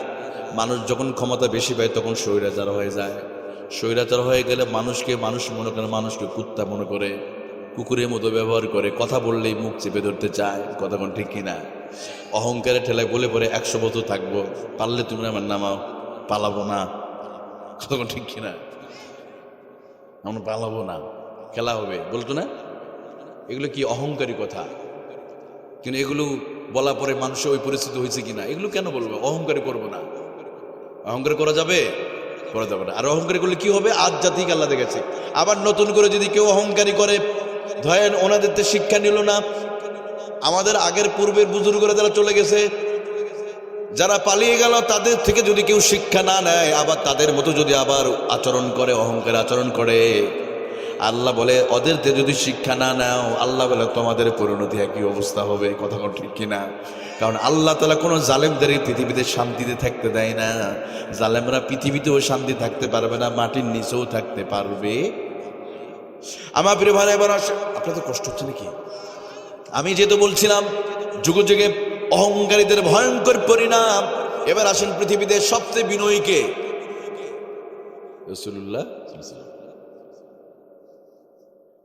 মানুষ যখন ক্ষমতা বেশি পায়, তখন স্বৈরাচার হয়ে যায়। স্বৈরাচার হয়ে গেলে মানুষ মনে করে, মানুষকে কুত্তা মনে করে, কুকুরের মতো ব্যবহার করে, কথা বললেই মুখ চেপে ধরতে চায়। কথা ঠিক কিনা? অহংকারে ঠেলায় বলে পরে 100 বছর থাকবো, পারলে তুমি আমার নামাও, পালাবো না। কথা ঠিক কিনা? আমরা পালাবো না, খেলা হবে, বলতো না? এগুলো কি অহংকারী কথা, কিন্তু এগুলো বলা পরে মানুষের ওই পরিস্থিতি হয়েছে কিনা, এগুলো কেন বলবো? অহংকারী করবো না। অহংকার করা যাবে? করা যাবে না। আর অহংকারী করলে কি হবে? আজ জাতিক আল্লাহ দেখেছে। আবার নতুন করে যদি কেউ অহংকারী করে, ধরেন ওনাদের তো শিক্ষা নিল না, আমাদের আগের পূর্বের বুজুর্গরা যারা চলে গেছে, যারা পালিয়ে গেল, তাদের থেকে যদি কেউ শিক্ষা না নেয়, আবার তাদের মতো যদি আবার আচরণ করে, অহংকার আচরণ করে, আল্লাহ বলে ওদের থেকে যদি শিক্ষা না নাও, আল্লাহ বলে তোমাদের পরিণতি একই অবস্থা হবে। কথা ঠিক কিনা? কারণ আল্লাহ তাআলা কোনো জালেমদের এই পৃথিবীতে শান্তিতে থাকতে দেয় না। জালেমরা পৃথিবীতেও শান্তি থাকতে পারবে না, মাটির নিচেও থাকতে পারবে। আমার প্রিয় ভাই এবার আসে, আপনাদের কষ্ট হচ্ছে নাকি? আমি যেহেতু বলছিলাম যুগে যুগে অহংকারীদের ভয়ঙ্কর পরিণাম। এবার আসেন পৃথিবীতে সবচেয়ে বিনয়ীকে, রাসূলুল্লাহ।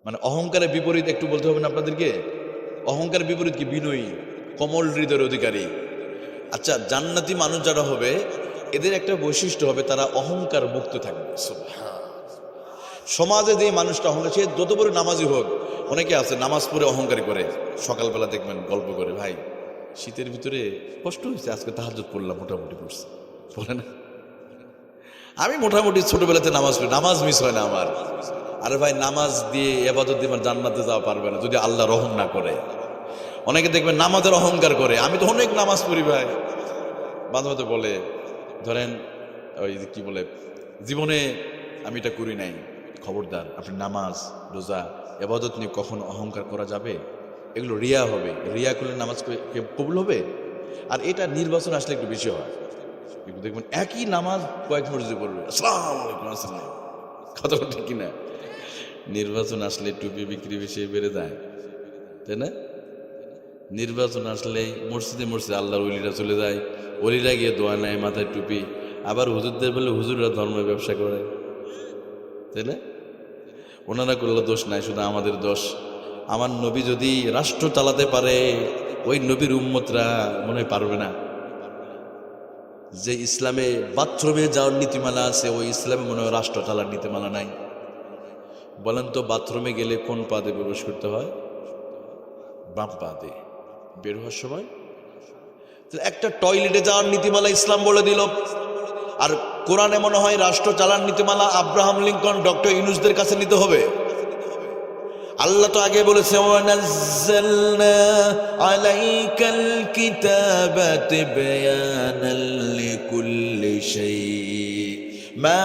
মানে অহংকারের বিপরীত একটু বলতে হবে না আপনাদেরকে? অহংকারের বিপরীত কি? বিনয়ী, কোমল হৃদয়ের অধিকারী। আচ্ছা, জান্নাতি মানুষ যারা হবে, এদের একটা বৈশিষ্ট্য হবে, তারা অহংকার মুক্ত থাকবে। সমাজে যে মানুষটা অহংকার, সে যত বড় নামাজি হোক, অনেকে আছে নামাজ পড়ে অহংকারী করে, সকালবেলা দেখবেন গল্প করে, ভাই শীতের ভিতরে কষ্ট হয়েছে, আজকে তাহাজ্জুদ পড়লাম, মোটামুটি পড়ছে, বলে না? আমি মোটামুটি ছোটবেলাতে নামাজ পড়ি, নামাজ মিস হয় না আমার। আরে ভাই, নামাজ দিয়ে ইবাদত দিয়ে জান্নাতে যাওয়া পারবে না যদি আল্লাহ রহম না করে। অনেকে দেখবেন নামাজের অহংকার করে, আমি তো অনেক নামাজ পড়ি ভাই। মাঝে মাঝে বলে, ধরেন ওই কি বলে, জীবনে আমি এটা করি নাই। খবরদার, আপনি নামাজ রোজা ইবাদত নিয়ে কখনো অহংকার করা যাবে? এগুলো রিয়া হবে। রিয়া করলে নামাজ কবুল হবে? আর এটা নির্বাচন আসলে একটু বেশি হয়। দেখবেন একই নামাজ কয়েক মসজিদে পড়বে, আসসালামু আলাইকুম আসসালাম, কথা ঠিক কিনা? নির্বাচন আসলে টুপি বিক্রি বেশি বেড়ে যায়, তাই না? নির্বাচন আসলে মসজিদে মসজিদে আল্লাহর ওলিরা চলে যায়, ওলিরা গিয়ে দোয়া নেয়, মাথায় টুপি। আবার হুজুরদের বলে হুজুররা ধর্মের ব্যবসা করে, তাই না? ওনারা করলে দোষ নাই, শুধু আমাদের দোষ। আমার নবী যদি রাষ্ট্র চালাতে পারে, ওই নবীর উম্মতরা মনে হয় পারবে না। যে ইসলামে বাথরুমে যাওয়ার নীতিমালা আছে, ওই ইসলামে মনে হয় রাষ্ট্র চালার নীতিমালা নাই। বলেন তো, বাথরুমে গেলে কোন পা দিয়ে প্রবেশ করতে হয়? বাম পা দিয়ে। বের হওয়ার সময় একটা টয়লেটে যাওয়ার নীতিমালা ইসলাম বলে দিল। আর কোরআনে মনে হয় রাষ্ট্র চালার নীতিমালা আব্রাহাম লিঙ্কন, ডক্টর ইউনূসদের কাছে নিতে হবে। আল্লাহ তো আগে বলেছে, ওয়ানাজ্জালনা আলাইকাল কিতাবা তিবয়ানাল লিকুল্লি শাই মা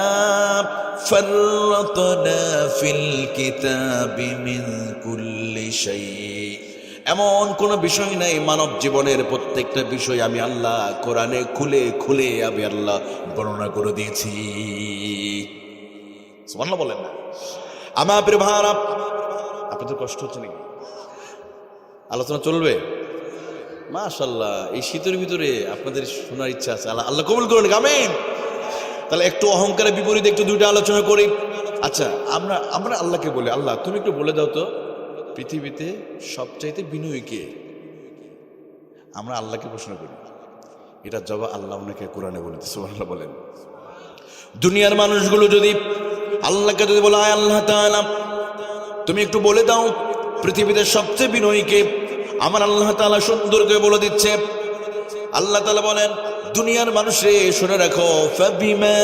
ফাররাতনা ফিল কিতাবি মিন কুল্লি শাই। এমন কোন বিষয় নাই মানব জীবনের, প্রত্যেকটা বিষয় আমি আল্লাহ কোরআনে খুলে খুলে আমি আল্লাহ বর্ণনা করে দিয়েছি। সুবহানাল্লাহ বলেন না? আমার প্রিয় ভাইরা, আপনাদের কষ্ট হচ্ছে নাকি? আলোচনা চলবে মাশাআল্লাহ। এই শীতের ভিতরে আপনাদের শোনার ইচ্ছা আছে, আল্লাহ কবুল করুন, আমিন। তাহলে একটু অহংকারের বিপরীতে একটু দুইটা আলোচনা করি। আচ্ছা, আমরা আল্লাহকে বলি, আল্লাহ তুমি একটু বলে দাও তো পৃথিবীতে সবচাইতে বিনয়ী কে? আমরা আল্লাহকে প্রশ্ন করি, এটা জবাব আল্লাহ ওনাকে কোরআনে বলে দিয়েছে। সুবহানাল্লাহ বলেন। দুনিয়ার মানুষগুলো যদি আল্লাহকে যদি বলে, আয় আল্লাহ তাআলা তুমি একটু বলে দাও পৃথিবীতে সবচেয়ে বিনয়ী কে, আমার আল্লাহ তাআলা সুন্দর করে বলে দিচ্ছে। আল্লাহ তাআলা বলেন, দুনিয়ার মানুষে শুনে রাখো, ফাবিমা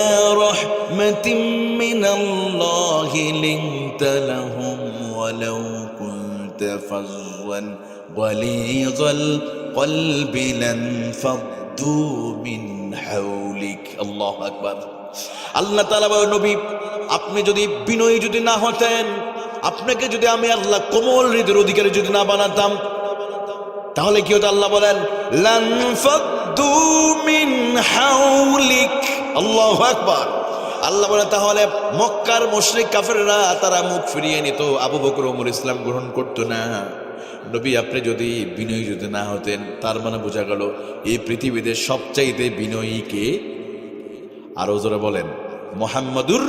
রাহমাতিম মিনাল্লাহি লিনতা লাহুম ওয়ালাউ কুনতা ফাযযান গালিযাল কলবি লানফাদ্দু মিন হাওলিক। আল্লাহু আকবার। আল্লাহ তাআলা বলেন, নবী আপনি যদি বিনয়ী যদি না হতেন, আপনাকে যদি আমি আল্লাহ কোমল হৃদয়ের অধিকারী যদি না বানাতাম, তাহলে কি হতো? আল্লাহ বলেন, লানফাদ্দু মিন হাওলিক। আল্লাহু আকবার। আল্লাহ বলেন, তাহলে মক্কার মুশরিক কাফেররা তারা মুখ ফিরিয়ে নিত, আবু বকর ওমর ইসলাম গ্রহণ করতো না। নবী আপনি যদি বিনয়ী যদি না হতেন, তার মানে বোঝা গেল এই পৃথিবীতে সবচাইতে বিনয়ী কে? আরো জোরে বলেন, মুহাম্মাদুর।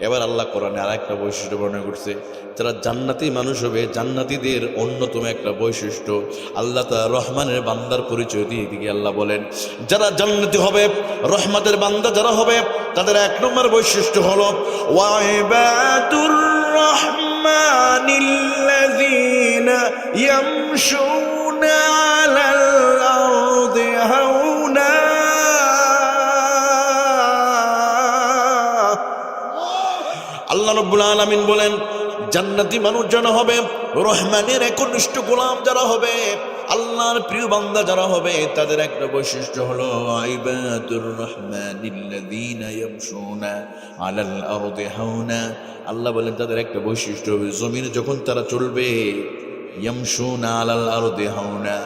এবার আল্লাহ কোরআনে আর একটা বৈশিষ্ট্য বর্ণনা করছে, যারা জান্নাতি মানুষ হবে, জান্নাতীদের অন্যতম একটা বৈশিষ্ট্য আল্লাহ তাআলা রহমানের বান্দার পরিচয় দিয়ে দিকে আল্লাহ বলেন, যারা জান্নাতি হবে, রহমতের বান্দা যারা হবে, তাদের এক নম্বর বৈশিষ্ট্য হলো ওয়াইবাদুর রহমানিল্লাযীনা ইয়ামশুনা আলাল আরদি হাওনা। আল্লাহ রাব্বুল আলামিন বলেন, জান্নাতি মানুষ যারা হবে, রহমানের একনিষ্ঠ গোলাম যারা হবে, আল্লাহর প্রিয় বান্দা যারা হবে, তাদের একটা বৈশিষ্ট্য হলো ইবাদুর রহমানিল্লাযীনা ইয়ামশুনা আলাল আরদি হাওনা। আল্লাহ বলেন তাদের একটা বৈশিষ্ট্য হবে, জমিনে যখন তারা চলবে, ইয়ামশুনা আলাল আরদি হাওনা,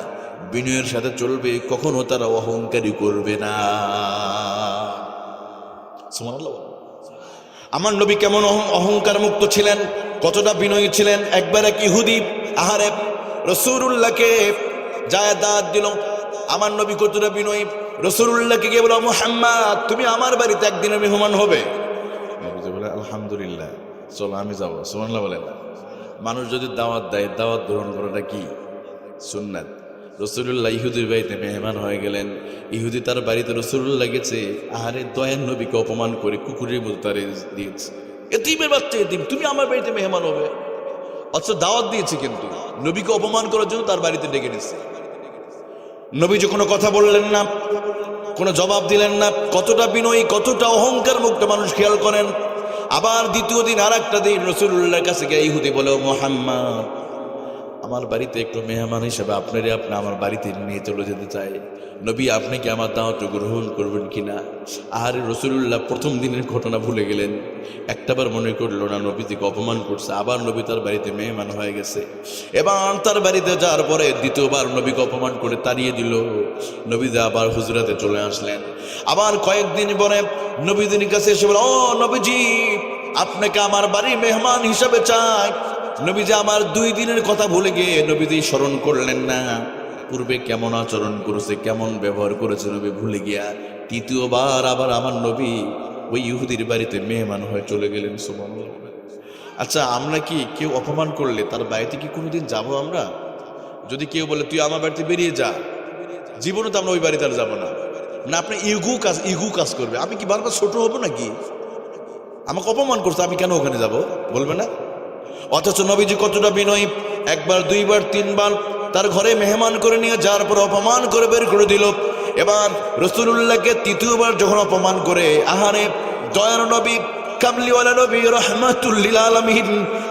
বিনয়ের সাথে চলবে, কখনো তারা অহংকারী করবে না। সুবহানাল্লাহ। আমার নবী কেমন অহংকার মুক্ত ছিলেন, কতটা বিনয়ী ছিলেন। একবার এক ইহুদি আহারে রাসূলুল্লাহকে জায়দাত দিল, আমার নবী কতটা বিনয়ী, রাসূলুল্লাহকে গিয়ে বলল, মুহাম্মদ তুমি আমার বাড়িতে একদিনের মেহমান হবে। নবী বলে, আলহামদুলিল্লাহ, চলো আমি যাব। সুবহানাল্লাহ বলেন। মানুষ যদি দাওয়াত দেয়, দাওয়াত গ্রহণ করাটা কি সুন্নাত। রাসূলুল্লাহ ইহুদির বাড়িতে মেহমান হয়ে গেলেন। ইহুদি তার বাড়িতে রাসূলুল্লাহ গেছে, আহারে দয়ার নবীকে অপমান করে কুকুরের মতো তারে দিয়েছে। এতিমের বাচ্চা এতিম, তুমি আমার বাড়িতে মেহমান হবে। অথচ দাওয়াত দিয়েছে, কিন্তু নবীকে অপমান করার জন্য তার বাড়িতে ডেকে নিচ্ছে। নবীজি কোনো কথা বললেন না, কোনো জবাব দিলেন না। কতটা বিনয়ী, কতটা অহংকার মুক্ত মানুষ, খেয়াল করেন। আবার দ্বিতীয় দিন আর একটা দিন রাসূলুল্লাহর কাছে গিয়ে ইহুদি বলে, মুহাম্মদ আমার বাড়িতে একটু মেহমান হিসেবে আপনি আমার বাড়িতে নিয়ে চলে যেতে চাই। নবী আপনি কি আমার দাওয়াত গ্রহণ করবেন কিনা? আহারে রাসূলুল্লাহ প্রথম দিনের ঘটনা ভুলে গেলেন, একটাবার মনে করলো না নবীজিকে অপমান করছে। আবার নবী তার বাড়িতে মেহমান হয়ে গেছে। এবার তার বাড়িতে যাওয়ার পরে দ্বিতীয়বার নবীকে অপমান করে তাড়িয়ে দিল। নবীজি আবার হুজরাতে চলে আসলেন। আবার কয়েকদিন পরে নবীজির কাছে এসে বলে, ও নবীজি আপনাকে আমার বাড়ির মেহমান হিসাবে চাই। নবীজি আমার 2 দিনের কথা ভুলে গিয়ে নবীজি স্মরণ করলেন না, পূর্বে কেমন আচরণ করেছে, কেমন ব্যবহার করেছে নবী ভুলে গিয়া তৃতীয়বার আবার আমার নবী ওই ইহুদির বাড়িতে মেহমান হয়ে চলে গেলেন। সুবহানাল্লাহ। আচ্ছা, আমরা কি কেউ অপমান করলে তার বাড়িতে কি কোনোদিন যাবো আমরা? যদি কেউ বলে তুই আমার বাড়িতে বেরিয়ে যা, জীবনে তো আমরা ওই বাড়িতে আর যাবো না। না, আপনি ইগু কাজ করবে। আমি কি বারবার ছোট হবো নাকি? আমাকে অপমান করছে, আমি কেন ওখানে যাব? বলবে না? অথচ নবীজি কতটা বিনয়ী, একবার, দুইবার, 3বার তার ঘরে মেহমান করে নিয়ে যাওয়ার পর অপমান করে বের করে দিল। এবার রাসূলুল্লাহকে তৃতীয়বার যখন অপমান করে, আহারে দয়ার নবী, কামলিওয়ালা নবী, রাহমাতুল লিল আলামিন,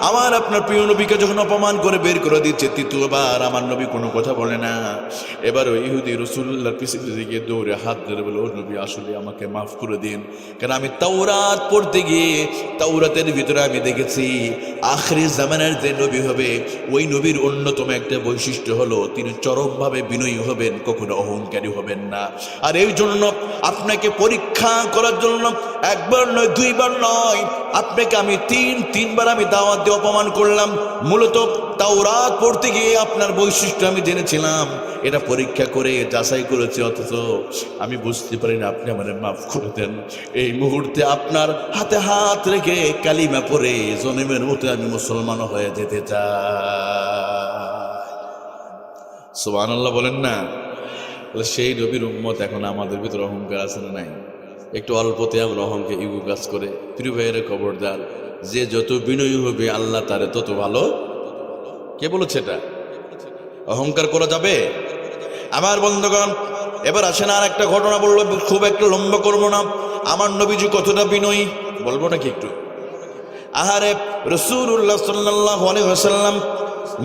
আমার আপনার প্রিয় নবীকে যখন অপমান করে বের করে দিচ্ছে তৃতীয়বার, আমার নবী কোনো কথা বলে না। এবার ওই ইহুদি রাসূলুল্লাহর পিছনে গিয়ে দৌড়ে হাত ধরে বলে, ও নবী আসলে আমাকে মাফ করে দিন, কারণ আমি তাওরাত পড়তে গিয়ে তাওরাতের ভিতরে আমি দেখেছি আখিরি জামানার যে নবী হবে, ওই নবীর অন্যতম একটা বৈশিষ্ট্য হলো তিনি চরমভাবে বিনয়ী হবেন, কখনো অহংকারী হবেন না। আর এই জন্য আপনাকে পরীক্ষা করার জন্য একবার নয়, 2বার নয়, আপনাকে আমি 3বার আমি দাওয়াত দিয়ে অপমান করলাম। মূলত তাওরাত পড়তে গিয়ে আপনার বৈশিষ্ট্য আমি জেনেছিলাম, এটা পরীক্ষা করে যাচাই করেছি, অথচ আমি বুঝতে পারি না, আপনি আমাকে মাফ করে দেন। এই মুহূর্তে আপনার হাতে হাত রেখে কালিমা পড়ে জনমের মতো আমি মুসলমান হয়ে যেতে চাই। সুবহানাল্লাহ বলেন না? সেই নবীর উম্মত এখন আমাদের ভিতরে অহংকার আছে না নাই? একটু অল্পতে আমরা অহংকার ইগু কাজ করে। প্রিয় ভাইয়ের খবরদার, যে যত বিনয়ী হবে আল্লাহ তারে তত ভালো। কে বলেছে এটা? অহংকার করা যাবে? আমার বন্ধুগণ, এবার আসেন আর একটা ঘটনা বললো, খুব একটা লম্বা করবো না। আমার নবীজি কতটা বিনয়ী বলবো নাকি একটু? আহারে রাসূলুল্লাহ সাল্লাল্লাহু আলাইহি ওয়াসাল্লাম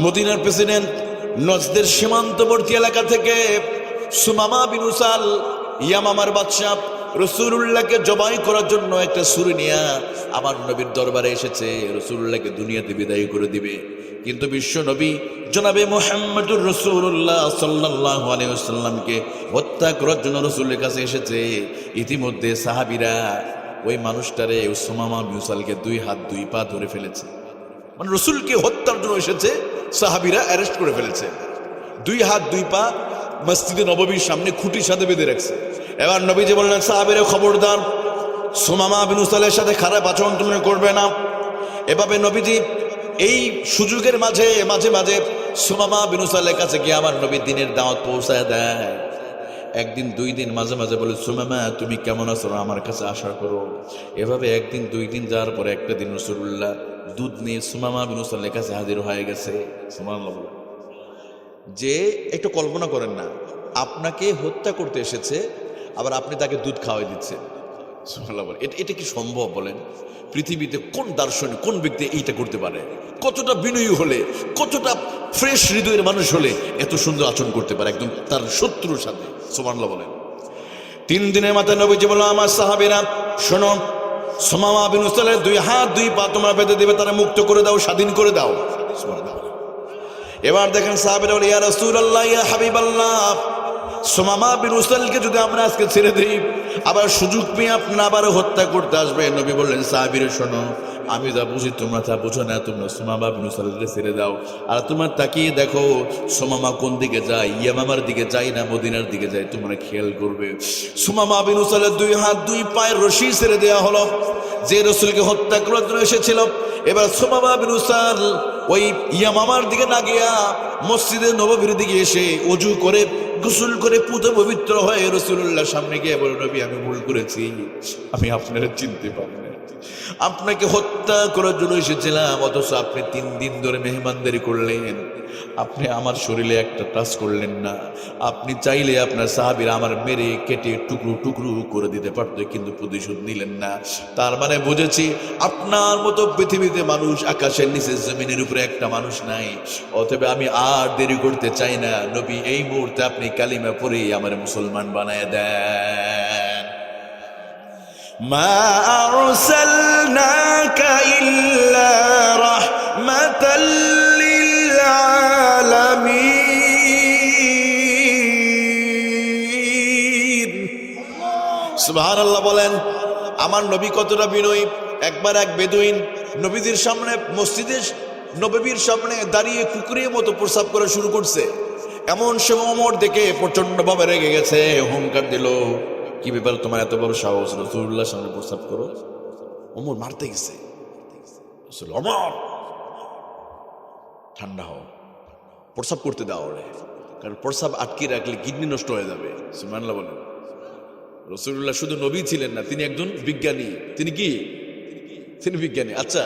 মদিনার প্রেসিডেন্ট, নজদের সীমান্তবর্তী এলাকা থেকে সুমামা বিন উসাল, ইয়ামামার বাদশা, রাসূলুল্লাহকে জবাই করার জন্য একটা ছুরি নিয়ে আমার নবীর দরবারে এসেছে, রাসূলুল্লাহকে দুনিয়াতে বিদায় করে দিবে। কিন্তু বিশ্ব নবী জনাবে মুহাম্মদুর রাসূলুল্লাহ সাল্লাল্লাহু আলাইহি ওয়াসাল্লামকে হত্যা করার জন্য রাসূলের কাছে এসেছে। ইতিমধ্যে সাহাবীরা ওই মানুষটারে, সুমামা বিন উসালকে 2 হাত 2 পা ধরে ফেলেছে। মানে রাসূলকে হত্যার জন্য এসেছে, সাহাবীরা অ্যারেস্ট করে ফেলেছে। 2 হাত 2 পা মসজিদে নববীর সামনে খুঁটির সাথে বেঁধে রাখছে। এবার নবীজি বললেন, সাহাবীরা খবরদার, সুমামা বিন উসালের সাথে খারাপ আচরণ তুমি করবে না। এভাবে নবীজি এই সুযোগের মাঝে মাঝে মাঝে সুমামা বিন উসালের কাছে গিয়ে আমার নবী দিনের দাওয়াত পৌঁছায় দেয়। একদিন দুই দিন মাঝে মাঝে বলে, সুমামা তুমি কেমন আছো, আমার কাছে আশা করো। এভাবে একদিন দুই দিন যাওয়ার পরে একটা দিন রাসূলুল্লাহ দুধ নিয়ে সুমামা বিন উসালের কাছে হাজির হয়ে গেছে। সুবহানাল্লাহ। যে একটু কল্পনা করেন না, আপনাকে হত্যা করতে এসেছে, আবার আপনি তাকে দুধ খাওয়াই দিচ্ছেন। সুবহানাল্লাহ। এটা কি সম্ভব বলেন? পৃথিবীতে কোন দার্শনিক, কোন ব্যক্তি এইটা করতে পারে? কতটা বিনয়ী হলে, কতটা ফ্রেশ হৃদয়ের মানুষ হলে এত সুন্দর আচরণ করতে পারে একদম তার শত্রুর সাথে? সুবহানাল্লাহ বলেন। 3 দিনের মাথায় নবীজি বলল, আমার সাহাবীরা শোনো, সুমামা বিন উসালের 2 হাত 2 পা তোমরা বেঁধে দেবে, তারা মুক্ত করে দাও, স্বাধীন করে দাও। সুবহানাল্লাহ। এবার দেখেন সাহাবীরা বলে, ইয়া রাসূলুল্লাহ, ইয়া হাবিবাল্লাহ, সুমামা বিন উসালকে যদি আমরা আজকে ছেড়ে দিই, আবার সুযোগ পেয়ে আপনারা আবার হত্যা করতে আসবে। নবী বললেন, সাহাবীরা শোনো, আমি যা বুঝি তোমরা তা বুঝো না, তোমরা সুমামা বিন উসালকে ছেড়ে দাও। আর তোমরা তাকিয়ে দেখো সুমামা কোন দিকে যায়, ইয়ামামার দিকে যায় না মদিনার দিকে যায়, তোমরা খেয়াল করবে। সুমামা বিন উসালের 2 হাত 2 পায়ের রশি ছেড়ে দেওয়া হলো, যে রাসূলকে হত্যা করার জন্য এসেছিল। এবার সুমামা বিন উসাল ওই ইয়ামামার দিকে না গিয়া মসজিদে নববীর দিকে এসে ওযু করে গোসল করে পুত পবিত্র হয়ে রাসূলুল্লাহর সামনে গিয়ে বলে, নবী আমি ভুল করেছি, আমি আপনারা চিনতে পারি না, আপনাকে হত্যা করার জন্য এসেছিলাম, অথচ আপনি 3 দিন ধরে মেহমানদারি করলেন, আপনি আমার শরীরে একটা টাচ করলেন না। আপনি চাইলে আপনার সাহাবীরা আমার মেরে কেটে টুকরো টুকরো করে দিতে পারত, কিন্তু প্রতিশোধ নিলেন না। তার মানে বুঝেছি আপনার মতো পৃথিবীতে মানুষ, আকাশের নিচে জমিনের উপরে একটা মানুষ নাই। অতএব আমি আর দেরি করতে চাই না, নবী এই মুহূর্তে আপনি কালিমা পড়ে আমার মুসলমান বানায় দেন। মা আরসালনাকা ইল্লা রাহমাতাল লিল আলামিন। সুবহানাল্লাহ বলেন। আমার নবী কতটা বিনয়ী। একবার এক বেদুইন নবীদের সামনে, মসজিদে নববীর সামনে দাঁড়িয়ে কুকুরের মতো প্রস্রাব করা শুরু করছে। এমন সময় ওমর দেখে প্রচন্ডভাবে রেগে গেছে, হুঙ্কার দিল, কি ব্যাপার তোমার এত বড় সাহস, রাসূলুল্লাহর সামনে প্রস্রাব করো? ওমর মারতে গেছে। ওমর ঠান্ডা হও, প্রস্রাব করতে দাও ওরে, কারণ প্রস্রাব আটকে রাখলে কিডনি নষ্ট হয়ে যাবে। সুবহানাল্লাহ বলেন। রাসূলুল্লাহ শুধু নবী ছিলেন না, তিনি একজন বিজ্ঞানী। তিনি কি? তিনি বিজ্ঞানী। আচ্ছা,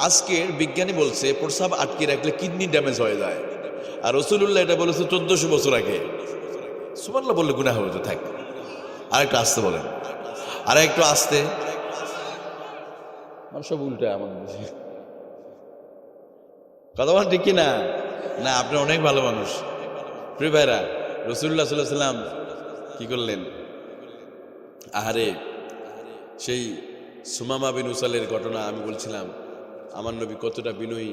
আজকের বিজ্ঞানী বলছে প্রস্রাব আটকে রাখলে কিডনি ড্যামেজ হয়ে যায়, আর রাসূলুল্লাহ এটা বলেছে 1400 বছর আগে। সুবহানাল্লাহ বললে গুনাহ হবে তো। থাক, আরেকটু আসতে বলেন, আর একটু আসতে। মানে সব উল্টা আমাদের দেশে কথা বলেন, ঠিক কিনা? না, আপনি অনেক ভালো মানুষ। প্রিয় ভাইরা, রাসূলুল্লাহ সাল্লাল্লাহু আলাইহি ওয়াসাল্লাম কি করলেন? আহারে, সেই সুমামা বিন উসালের ঘটনা আমি বলছিলাম, আমার নবী কতটা বিনয়ী,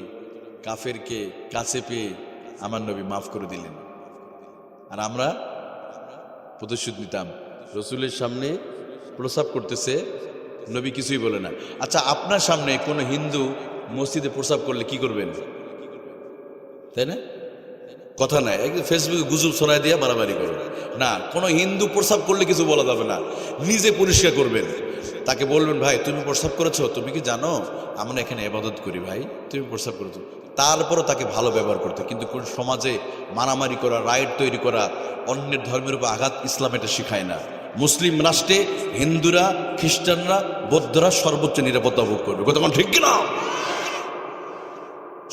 কাফেরকে কাছে পেয়ে আমার নবী মাফ করে দিলেন। আর আমরা প্রতিশোধ নিতাম। রসুলের সামনে প্রস্রাব করতেছে, নবী কিছুই বলে না। আচ্ছা, আপনার সামনে কোনো হিন্দু মসজিদে প্রস্রাব করলে কি করবেন? তাই না? কথা নাই, একদম ফেসবুকে গুজব ছড়াই দিয়ে মারামারি করবেন না। কোনো হিন্দু প্রস্রাব করলে কিছু বলা যাবে না, নিজে পরিষ্কার করবেন। তাকে বলবেন, ভাই তুমি প্রস্রাব করেছো, তুমি কি জানো আমরা এখানে ইবাদত করি, ভাই তুমি প্রস্রাব করেছো। তারপরও তাকে ভালো ব্যবহার করতে। কিন্তু কোন সমাজে মারামারি করা, রাইট তৈরি করা, অন্যের ধর্মের উপর আঘাত, ইসলাম এটা শিখায় না। মুসলিম রাষ্ট্রে হিন্দুরা, খ্রিস্টানরা, বৌদ্ধরা সর্বোচ্চ নিরাপত্তা ভোগ করবে। কথা ঠিক কিনা?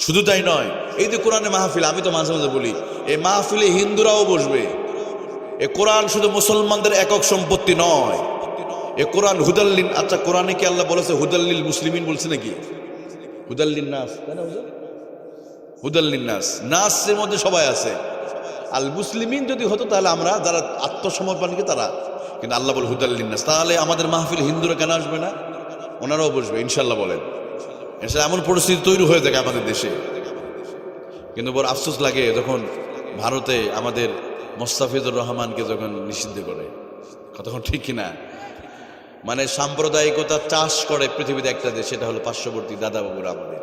শুধু তাই নয়, এই যে কোরআনে মাহফিল, আমি তো মাঝে মাঝে বলি, এই মাহফিলে হিন্দুরাও বসবে। এ কোরআন শুধু মুসলমানদের একক সম্পত্তি নয়, এ কোরআন হুদাল্লিন। আচ্ছা, কোরআনে কি আল্লাহ বলেছে হুদাল্লিল মুসলিমিন বলছে নাকি? হুদাল্লিন নাস, তাই না? হুদাল্লিন নাস, নাসের মধ্যে সবাই আছে। আল মুসলিমিন যদি হতো তাহলে আমরা যারা আত্মসমর্পণকে তারা, কিন্তু আল্লাহ বলে হুদাল্লিন নাস। তাহলে আমাদের মাহফিল হিন্দুরা কেন আসবে না? ওনারাও বসবে ইনশাল্লাহ বলেন। এমন পরিস্থিতি তৈরি হয়ে থাকে আমাদের দেশে। কিন্তু বড় আফসোস লাগে যখন ভারতে আমাদের মোস্তাফিজুর রহমানকে যখন নিষিদ্ধ করে। কতক্ষণ ঠিক কিনা? মানে সাম্প্রদায়িকতা চাষ করে পৃথিবীতে একটা দেশ, সেটা হলো পার্শ্ববর্তী দাদা বাবুরা আমাদের।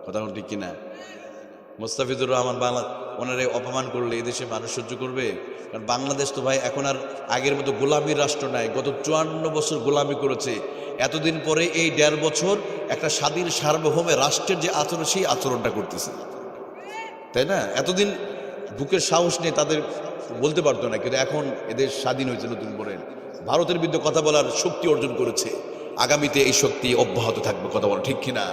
কতক্ষণ ঠিক কিনা? মোস্তাফিজুর রহমান বাংলা ওনারে অপমান করলে এদেশে মানুষ সহ্য করবে? কারণ বাংলাদেশ তো ভাই এখন আর আগের মতো গোলামীর রাষ্ট্র নাই। গত 54 বছর গোলামি করেছে। এতদিন পরে এই 1.5 বছর একটা স্বাধীন সার্বভৌম রাষ্ট্রের যে আচরণ, সেই আচরণটা করতেছে, তাই না? এতদিন বুকের সাহস নিয়ে তাদের বলতে পারতো না, কিন্তু এখন এদের স্বাধীন হয়েছে নতুন করে, ভারতের বিরুদ্ধে কথা বলার শক্তি অর্জন করেছে। আগামীতে এই শক্তি অব্যাহত থাকবে, কথা বলা ঠিক কিনা?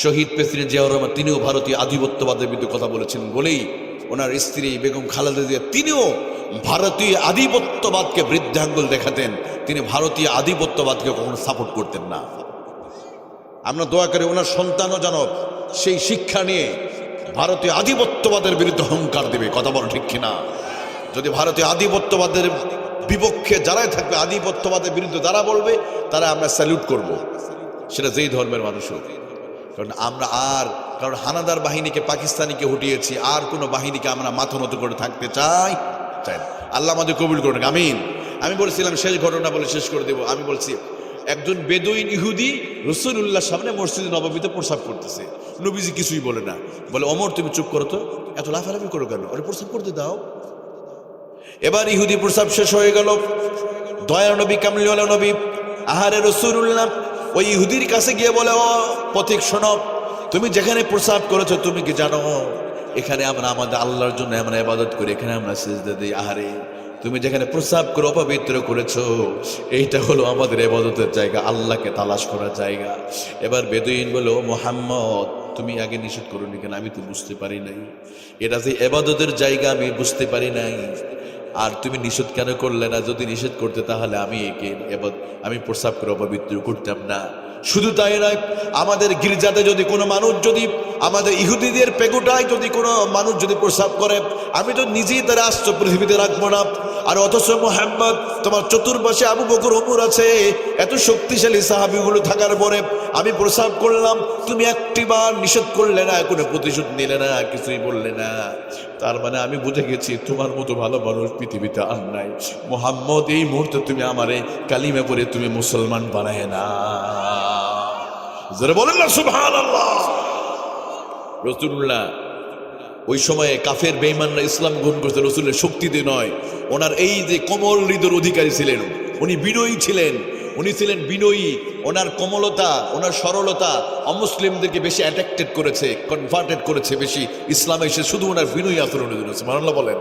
শহীদ প্রেসিডেন্ট জিয়াউর রহমান তিনিও ভারতীয় আধিপত্যবাদের বিরুদ্ধে কথা বলেছেন বলেই ওনার স্ত্রী বেগম খালেদা জিয়া তিনিও ভারতীয় আধিপত্যবাদকে বৃদ্ধাঙ্গুল দেখাতেন। তিনি ভারতীয় আধিপত্যবাদকে কখনো সাপোর্ট করতেন না। আমরা দোয়া করি ওনার সন্তানও যেন সেই শিক্ষা নিয়ে ভারতীয় আধিপত্যবাদের বিরুদ্ধে হুঙ্কার দেবে, কথা বলা ঠিক কিনা? যদি ভারতীয় আধিপত্যবাদের বিপক্ষে যারাই থাকবে, আধিপত্যবাদের বিরুদ্ধে যারা বলবে, তারা আমরা স্যালুট করব, সেটা যেই ধর্মের মানুষ হোক। কারণ হানাদার বাহিনীকে, পাকিস্তানিকে হটিয়েছি, আর কোনো বাহিনীকে আমরা মাথা নত করে থাকতে চাই না। আল্লাহ আমাদের কবুল করুন, আমিন। আমি বলছিলাম, শেষ ঘটনা বলে শেষ করে দেব। আমি বলছি একজন বেদুইন ইহুদি রাসূলুল্লাহর সামনে মসজিদে নববীতে প্রস্রাব করতেছে, নবীজি কিছুই বলে না। বলে, ওমর তুমি চুপ করো তো, এত লাফালাফি করো কেন, ওরে প্রস্রাব করতে দাও। এবার ইহুদি প্রস্রাব শেষ হয়ে গেল। দয়ার নবী, কামলিওয়ালা নবী, আহারে রাসূলুল্লাহ ওই ইহুদির কাছে গিয়ে বলে, ও পথিক শোনো, তুমি যেখানে প্রস্রাব করেছো তুমি কি জানো এখানে আমরা আমাদের আল্লাহর জন্য আমরা ইবাদত করি, এখানে আমরা সিজদা দিই। আহারে তুমি যেখানে প্রস্রাব করে অপবিত্র করেছো, এইটা হলো আমাদের ইবাদতের জায়গা, আল্লাহকে তালাশ করার জায়গা। এবার বেদুইন বলো, মুহাম্মদ তুমি আগে নিষেধ করোনি কেন? আমি তো বুঝতে পারি নাই, এটা যে ইবাদতের জায়গা আমি বুঝতে পারি নাই। আর তুমি নিষেধ কেন করলে না? যদি নিষেধ করতে তাহলে আমি প্রস্রাব করে অপবিত্র করতাম না। শুধু তাই নয়, আমাদের গির্জাতে যদি কোনো মানুষ, যদি আমাদের ইহুদিদের পেগুটায় যদি কোনো মানুষ যদি প্রস্রাব করে, আমি তো নিজেই তারা আসছ পৃথিবীতে রাখবো না। আর অথচ মুহাম্মদ তোমার চতুর্পাশে আবু বকর, ওমর আছে, এত শক্তিশালী সাহাবীগুলো থাকার পরে আমি প্রস্রাব করলাম, তুমি একটিবার নিষেধ করলে না, কোনো প্রতিশোধ নিলে না, কিছুই বললে না। তার মানে আমি বুঝে গেছি তোমার মতো ভালো মানুষ পৃথিবীতে আর নাই। মুহাম্মদ এই মুহূর্তে তুমি আমারে কালিমা পড়ে তুমি মুসলমান বানায় না। যারা বলেন না সুবহানাল্লাহ। রাসূলুল্লাহ ওই সময়ে কাফের বেঈমানরা ইসলাম গ্রহণ করতে রাসূলের শক্তিতে নয়, ওনার এই যে কোমল হৃদয়ের অধিকারী ছিলেন, উনি বিনয়ী ছিলেন, উনি ছিলেন বিনয়ী। ওনার কোমলতা, ওনার সরলতা অমুসলিমদেরকে বেশি অ্যাট্রাক্টেড করেছে, কনভার্টেড করেছে বেশি ইসলামে এসে, শুধু ওনার বিনয়ী আচরণের জন্য। সুবহানাল্লাহ বলেন।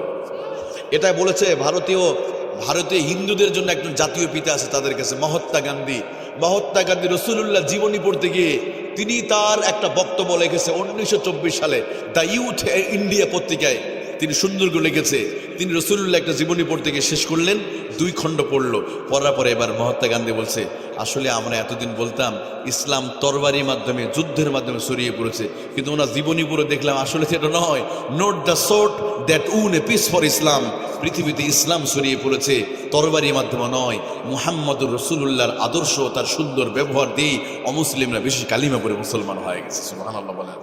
এটা বলেছে ভারতীয় হিন্দুদের জন্য একজন জাতীয় পিতা আছে তাদের কাছে, মহাত্মা গান্ধী। মহাত্মা গান্ধী রাসূলুল্লাহ জীবনী পড়তে গিয়ে তিনি তার একটা বক্তব্য লিখেছে 1924 সালে দ্য ইউথ ইন্ডিয়া পত্রিকায়। তিনি সুন্দর করে লিখেছে, তিনি রাসূলুল্লাহ একটা জীবনী পড়তে গিয়ে শেষ করলেন, 2 খণ্ড পড়লো। পড়ার পরে এবার মহাত্মা গান্ধী বলছে, আসলে আমরা এতদিন বলতাম ইসলাম তরবারির মাধ্যমে, যুদ্ধের মাধ্যমে ছড়িয়ে পড়েছে, কিন্তু ওনার জীবনী পড়ে দেখলাম আসলে সেটা নয়। নোট দ্য সোর্ট দ্যাট উন এ পিস ফর ইসলাম। পৃথিবীতে ইসলাম ছড়িয়ে পড়েছে তরবারির মাধ্যমে নয়, মুহাম্মদুর রাসূলুল্লাহর আদর্শ, তার সুন্দর ব্যবহার দিয়ে অমুসলিমরা বেশি কালিমা পড়ে মুসলমান হয়ে গেছে। সুবহানাল্লাহ বলেন।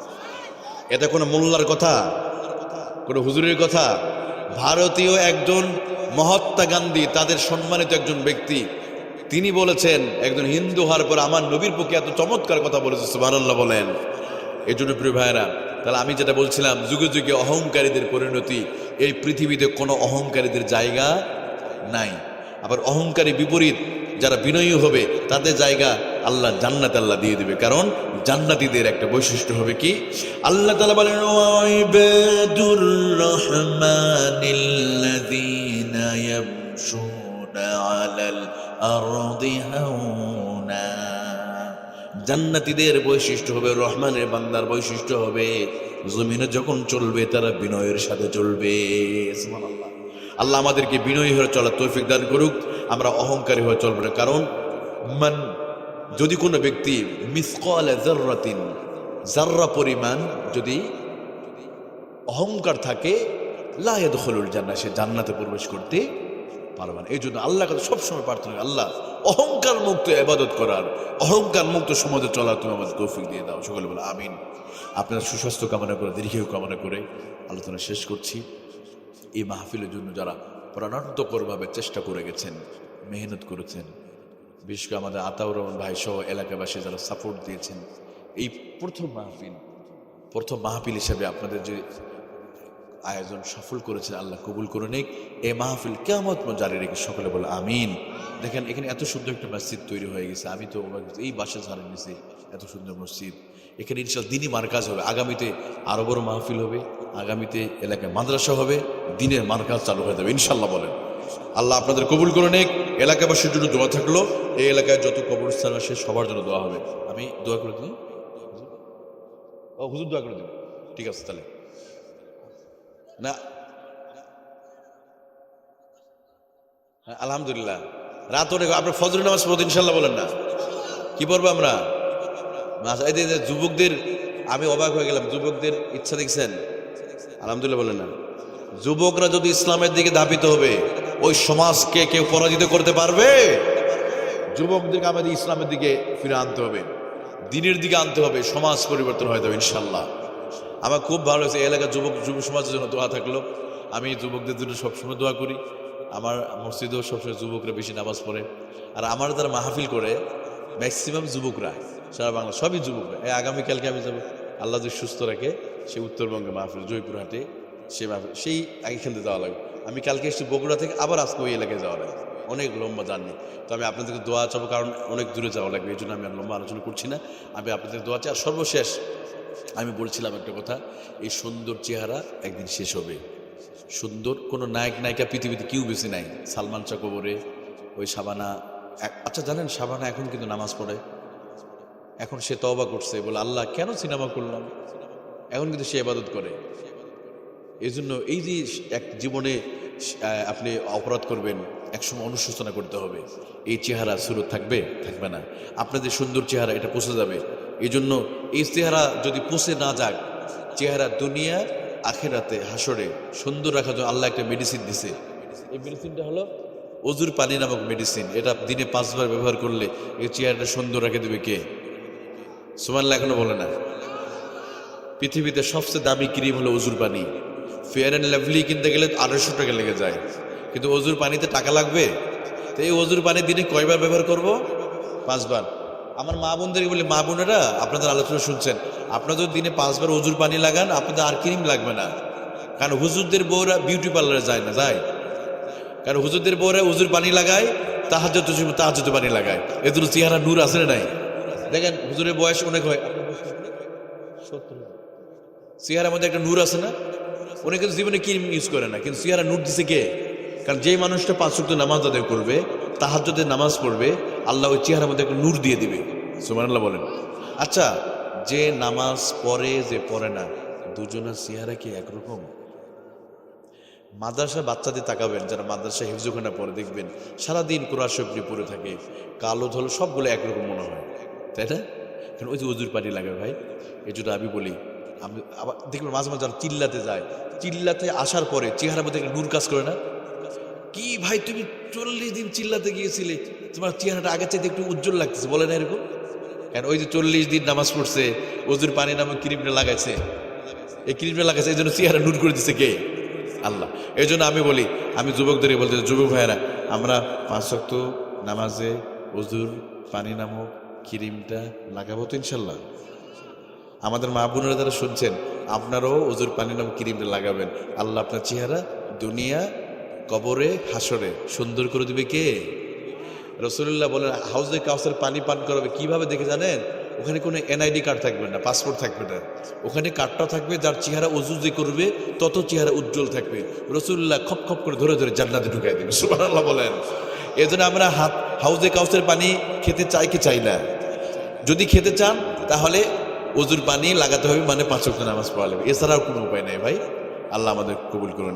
এটা কোনো মোল্লার কথা, কোনো হুজুরের কথা? ভারতীয় একজন মহাত্মা গান্ধী, তাদের সম্মানিত একজন ব্যক্তি, তিনি বলেছেন একজন হিন্দু হওয়ার পর আমার নবীর পক্ষে এত চমৎকার কথা বলেছে। সুবহানাল্লাহ বলেন। এই জন্য প্রিয় ভাইরা, তাহলে আমি যেটা বলছিলাম, যুগে যুগে অহংকারীদের পরিণতি, এই পৃথিবীতে কোনো অহংকারীদের জায়গা নাই। আবার অহংকারী বিপরীত যারা বিনয়ী হবে তাদের জায়গা আল্লাহ জান্নাত আল্লাহ দিয়ে দিবে। কারণ জান্নাতীদের একটা বৈশিষ্ট্য হবে কি, আল্লাহ তাআলা বলেন, ওয়াইবাদুর রহমানিল্লাযীনা ইয়ামশুনা আলাল আরদি হাওনা। জান্নাতীদের বৈশিষ্ট্য হবে, রহমানের বান্দার বৈশিষ্ট্য হবে, জমিনে যখন চলবে তারা বিনয়ের সাথে চলবে। সুবহানাল্লাহ। আল্লাহ আমাদেরকে বিনয়ী হয়ে চলার তৌফিক দান করুক, আমরা অহংকারী হয়ে চলব না। কারণ যদি কোনো ব্যক্তি মিসকাল যাররাতিন, যাররা পরিমাণ যদি অহংকার থাকে, লা ইয়াদখুলুল জান্নাহ, সে জান্নাতে প্রবেশ করতে পারবে না। এই জন্য আল্লাহর কাছে সবসময় প্রার্থনা, আল্লাহ অহংকার মুক্ত ইবাদত করার, অহংকার মুক্ত সমাজে চলার তুমি আমাদের তৌফিক দিয়ে দাও। সকলে বলে আমিন। আপনার সুস্বাস্থ্য কামনা করে, দীর্ঘায়ু কামনা করে আলোচনা শেষ করছি। এই মাহফিলের জন্য যারা প্রাণান্তকরভাবে চেষ্টা করে গেছেন, মেহনত করেছেন, বিশেষ করে আমাদের আতাউর রহমান ভাই সহ এলাকাবাসী যারা সাপোর্ট দিয়েছেন, এই প্রথম মাহফিল প্রথম মাহফিল হিসেবে আপনাদের যে আয়োজন সফল করেছেন আল্লাহ কবুল করে নিক। এই মাহফিল কিয়ামত পর্যন্ত জারি রেখে সকলে বলে আমিন। দেখেন এখানে এত সুন্দর একটা মসজিদ তৈরি হয়ে গেছে, আমি তো এই বাসে ঝাড়ে নিয়েছি, এত সুন্দর মসজিদ। এখানে ইনশাআল্লাহ দিনই মার্কাজ হবে, আগামীতে আরো বড় মাহফিল হবে, আগামীতে এলাকায় মাদ্রাসা হবে, দিনের মার্কাজ চালু হয়ে যাবে ইনশাল্লাহ। বলেন আল্লাহ আপনাদের কবুল করে নিক। এলাকাবাসীর জন্য দোয়া থাকলো, এই এলাকায় যত কবরস্থান আসে সবার জন্য দোয়া হবে। আমি দোয়া করে দিই, ও হুজুর দোয়া করে দিন, ঠিক আছে তাহলে। না আলহামদুলিল্লাহ, রাত অনেক, আপনার ফজরের নামাজ পড়বো ইনশাল্লাহ, বলেন না কি পড়বো আমরা? এই যে যুবকদের, আমি অবাক হয়ে গেলাম, যুবকদের ইচ্ছা দেখছেন, আলহামদুলিল্লাহ বলেন না। যুবকরা যদি ইসলামের দিকে ধাবিত হবে, ওই সমাজকে কেউ পরাজিত করতে পারবে? যুবকদেরকে আমাদের ইসলামের দিকে ফিরে আনতে হবে, দিনের দিকে আনতে হবে, সমাজ পরিবর্তন হয়ে যাবে ইনশাল্লাহ। আমার খুব ভালো হয়েছে, এই এলাকার যুব সমাজের জন্য দোয়া থাকলো। আমি যুবকদের জন্য সবসময় দোয়া করি, আমার মসজিদেও সবসময় যুবকরা বেশি নামাজ পড়ে, আর আমার যারা মাহফিল করে ম্যাক্সিমাম যুবকরা, সারা বাংলা সবই যুবকরা। এই আগামীকালকে আমি যাবো, আল্লাহ যদি সুস্থ রাখে, সে উত্তরবঙ্গে মাহফিল জয়পুরহাটে, সে মাহফিল সেই আগেখান থেকে যাওয়া লাগবে। আমি কালকে এসেছি বগুড়া থেকে, আবার আজকে ওই এলাকায় যাওয়া লাগবে, অনেক লম্বা জার্নি। তো আমি আপনাদেরকে দোয়া চাবো, কারণ অনেক দূরে যাওয়া লাগবে, এই জন্য আমি আর লম্বা আলোচনা করছি না। আমি আপনাদের দোয়া চাই। আর সর্বশেষ আমি বলছিলাম একটা কথা, এই সুন্দর চেহারা একদিন শেষ হবে। সুন্দর কোনো নায়ক নায়িকা পৃথিবীতে কেউ বেশি নাই। সালমান শাহ কবরে, ওই শাবানা, আচ্ছা জানেন শাবানা এখন কিন্তু নামাজ পড়ে, এখন সে তওবা করছে, বলে আল্লাহ কেন সিনেমা করলাম, এখন কিন্তু সে ইবাদত করে। এই জন্য এই যে এক জীবনে আপনি অপরাধ করবেন, একসময় অনুশোচনা করতে হবে। এই চেহারা সুরত থাকবে, থাকবে না। আপনাদের সুন্দর চেহারা এটা পচে যাবে। এই জন্য এই চেহারা যদি পচে না যাক, চেহারা দুনিয়া আখিরাতে হাসরে সুন্দর রাখার জন্য আল্লাহ একটা মেডিসিন দিছে। এই মেডিসিনটা হলো অজুর পানি নামক মেডিসিন। এটা দিনে 5 বার ব্যবহার করলে এই চেহারাটা সুন্দর রেখে দেবে কে? সুবহানাল্লাহ এখনো বলে না। পৃথিবীতে সবচেয়ে দামি ক্রিম হলো অজুর পানি। ফেয়ার অ্যান্ড লাভলি কিনতে গেলে 800 টাকা লেগে যায়, কিন্তু অজুর পানিতে টাকা লাগবে। তো এই অজুর পানি দিনে কয়বার ব্যবহার করব? 5 বার। আমার মা বোনদেরকে বলি, মা বোনেরা আপনাদের আলোচনা শুনছেন, আপনারা যদি দিনে 5 বার অজুর পানি লাগান, আপনাদের আর ক্রিম লাগবে না। কারণ হুজুরদের বউরা বিউটি পার্লারে যায় না, যায়, কারণ হুজুরদের বউরা অজুর পানি লাগায়, তাহাজ্জুদের পানি লাগায়। এদের চেহারা নূর আছে না নাই? দেখেন হুজুরের বয়স অনেক হয়, চেহারার মধ্যে একটা নূর আছে না? উনি কিন্তু জীবনে ক্রিম ইউজ করে না, কিন্তু চেহারা নূর দিছে কে? কারণ যে মানুষটা 5 ওয়াক্ত নামাজ আদায় করবে, তাহাজ্জুদের নামাজ পড়বে, আল্লাহ ওই চেহারার মধ্যে একটা নূর দিয়ে দিবে। সুবহানাল্লাহ বলেন। আচ্ছা, যে নামাজ পড়ে, যে পড়ে না, দুজনের চেহারা কি একরকম? মাদ্রাসা বাচ্চাদের তাকাবেন, যারা মাদ্রাসা হিফজখানা পড়ে, দেখবেন সারাদিন কোরআন শরীফ নিয়ে পড়ে থাকে, কালো ধলো সবগুলো একরকম মনে হয়, তাই না? কারণ ওই যে অজুর পানি লাগে ভাই। এই জন্য আমি বলি, আমি আবার দেখবেন মাঝে মাঝে যারা চিল্লাতে যায়, চিল্লাতে আসার পরে চেহারার মধ্যে একটা নূর কাজ করে না? কি ভাই তুমি 40 দিন চিল্লাতে গিয়েছিলে, তোমার চেহারাটা আগের চাইতে একটু উজ্জ্বল লাগতেছে, বলে না এরকম? কারণ ওই যে 40 দিন নামাজ পড়ছে, অজুর পানি নামক ক্রিমটা লাগাইছে, এই ক্রিমটা লাগাইছে, এই জন্য চেহারা নূর করে দিচ্ছে কে? আল্লাহ। এই জন্য আমি বলি, আমি যুবকদেরকে বলতে, যুবক ভাইয়েরা, আমরা 5 ওয়াক্ত নামাজে অজুর পানি নামক ক্রিমটা লাগাবো তো ইনশাল্লাহ। আমাদের মা বোনেরা যারা শুনছেন, আপনারাও অজুর পানি নামক ক্রিমটা লাগাবেন। আল্লাহ আপনার চেহারা দুনিয়া, কবরে, হাসরে সুন্দর করে দিবে কে? রাসূলুল্লাহ বলেন, হাউজে কাউসার পানি পান করাবে কিভাবে দেখে জানেন? ওখানে কোনো এনআইডি কার্ড থাকবে না, পাসপোর্ট থাকবে না, ওখানে কার্ডটা থাকবে, যার চেহারা অজু যে করবে তত চেহারা উজ্জ্বল থাকবে। রাসূলুল্লাহ খপ খপ করে ধরে ধরে জান্নাতে ঢুকাই দেবে। সুবহানাল্লাহ বলেন। এই জন্য আমরা হাউজে কাউসার পানি খেতে চাই কি চাই না? যদি খেতে চান তাহলে অজুর পানি লাগাতে হবে, মানে 5 ওয়াক্ত নামাজ পড়া লাগবে, এছাড়াও কোনো উপায় নেই ভাই। আল্লাহ আমাদের কবুল করুন।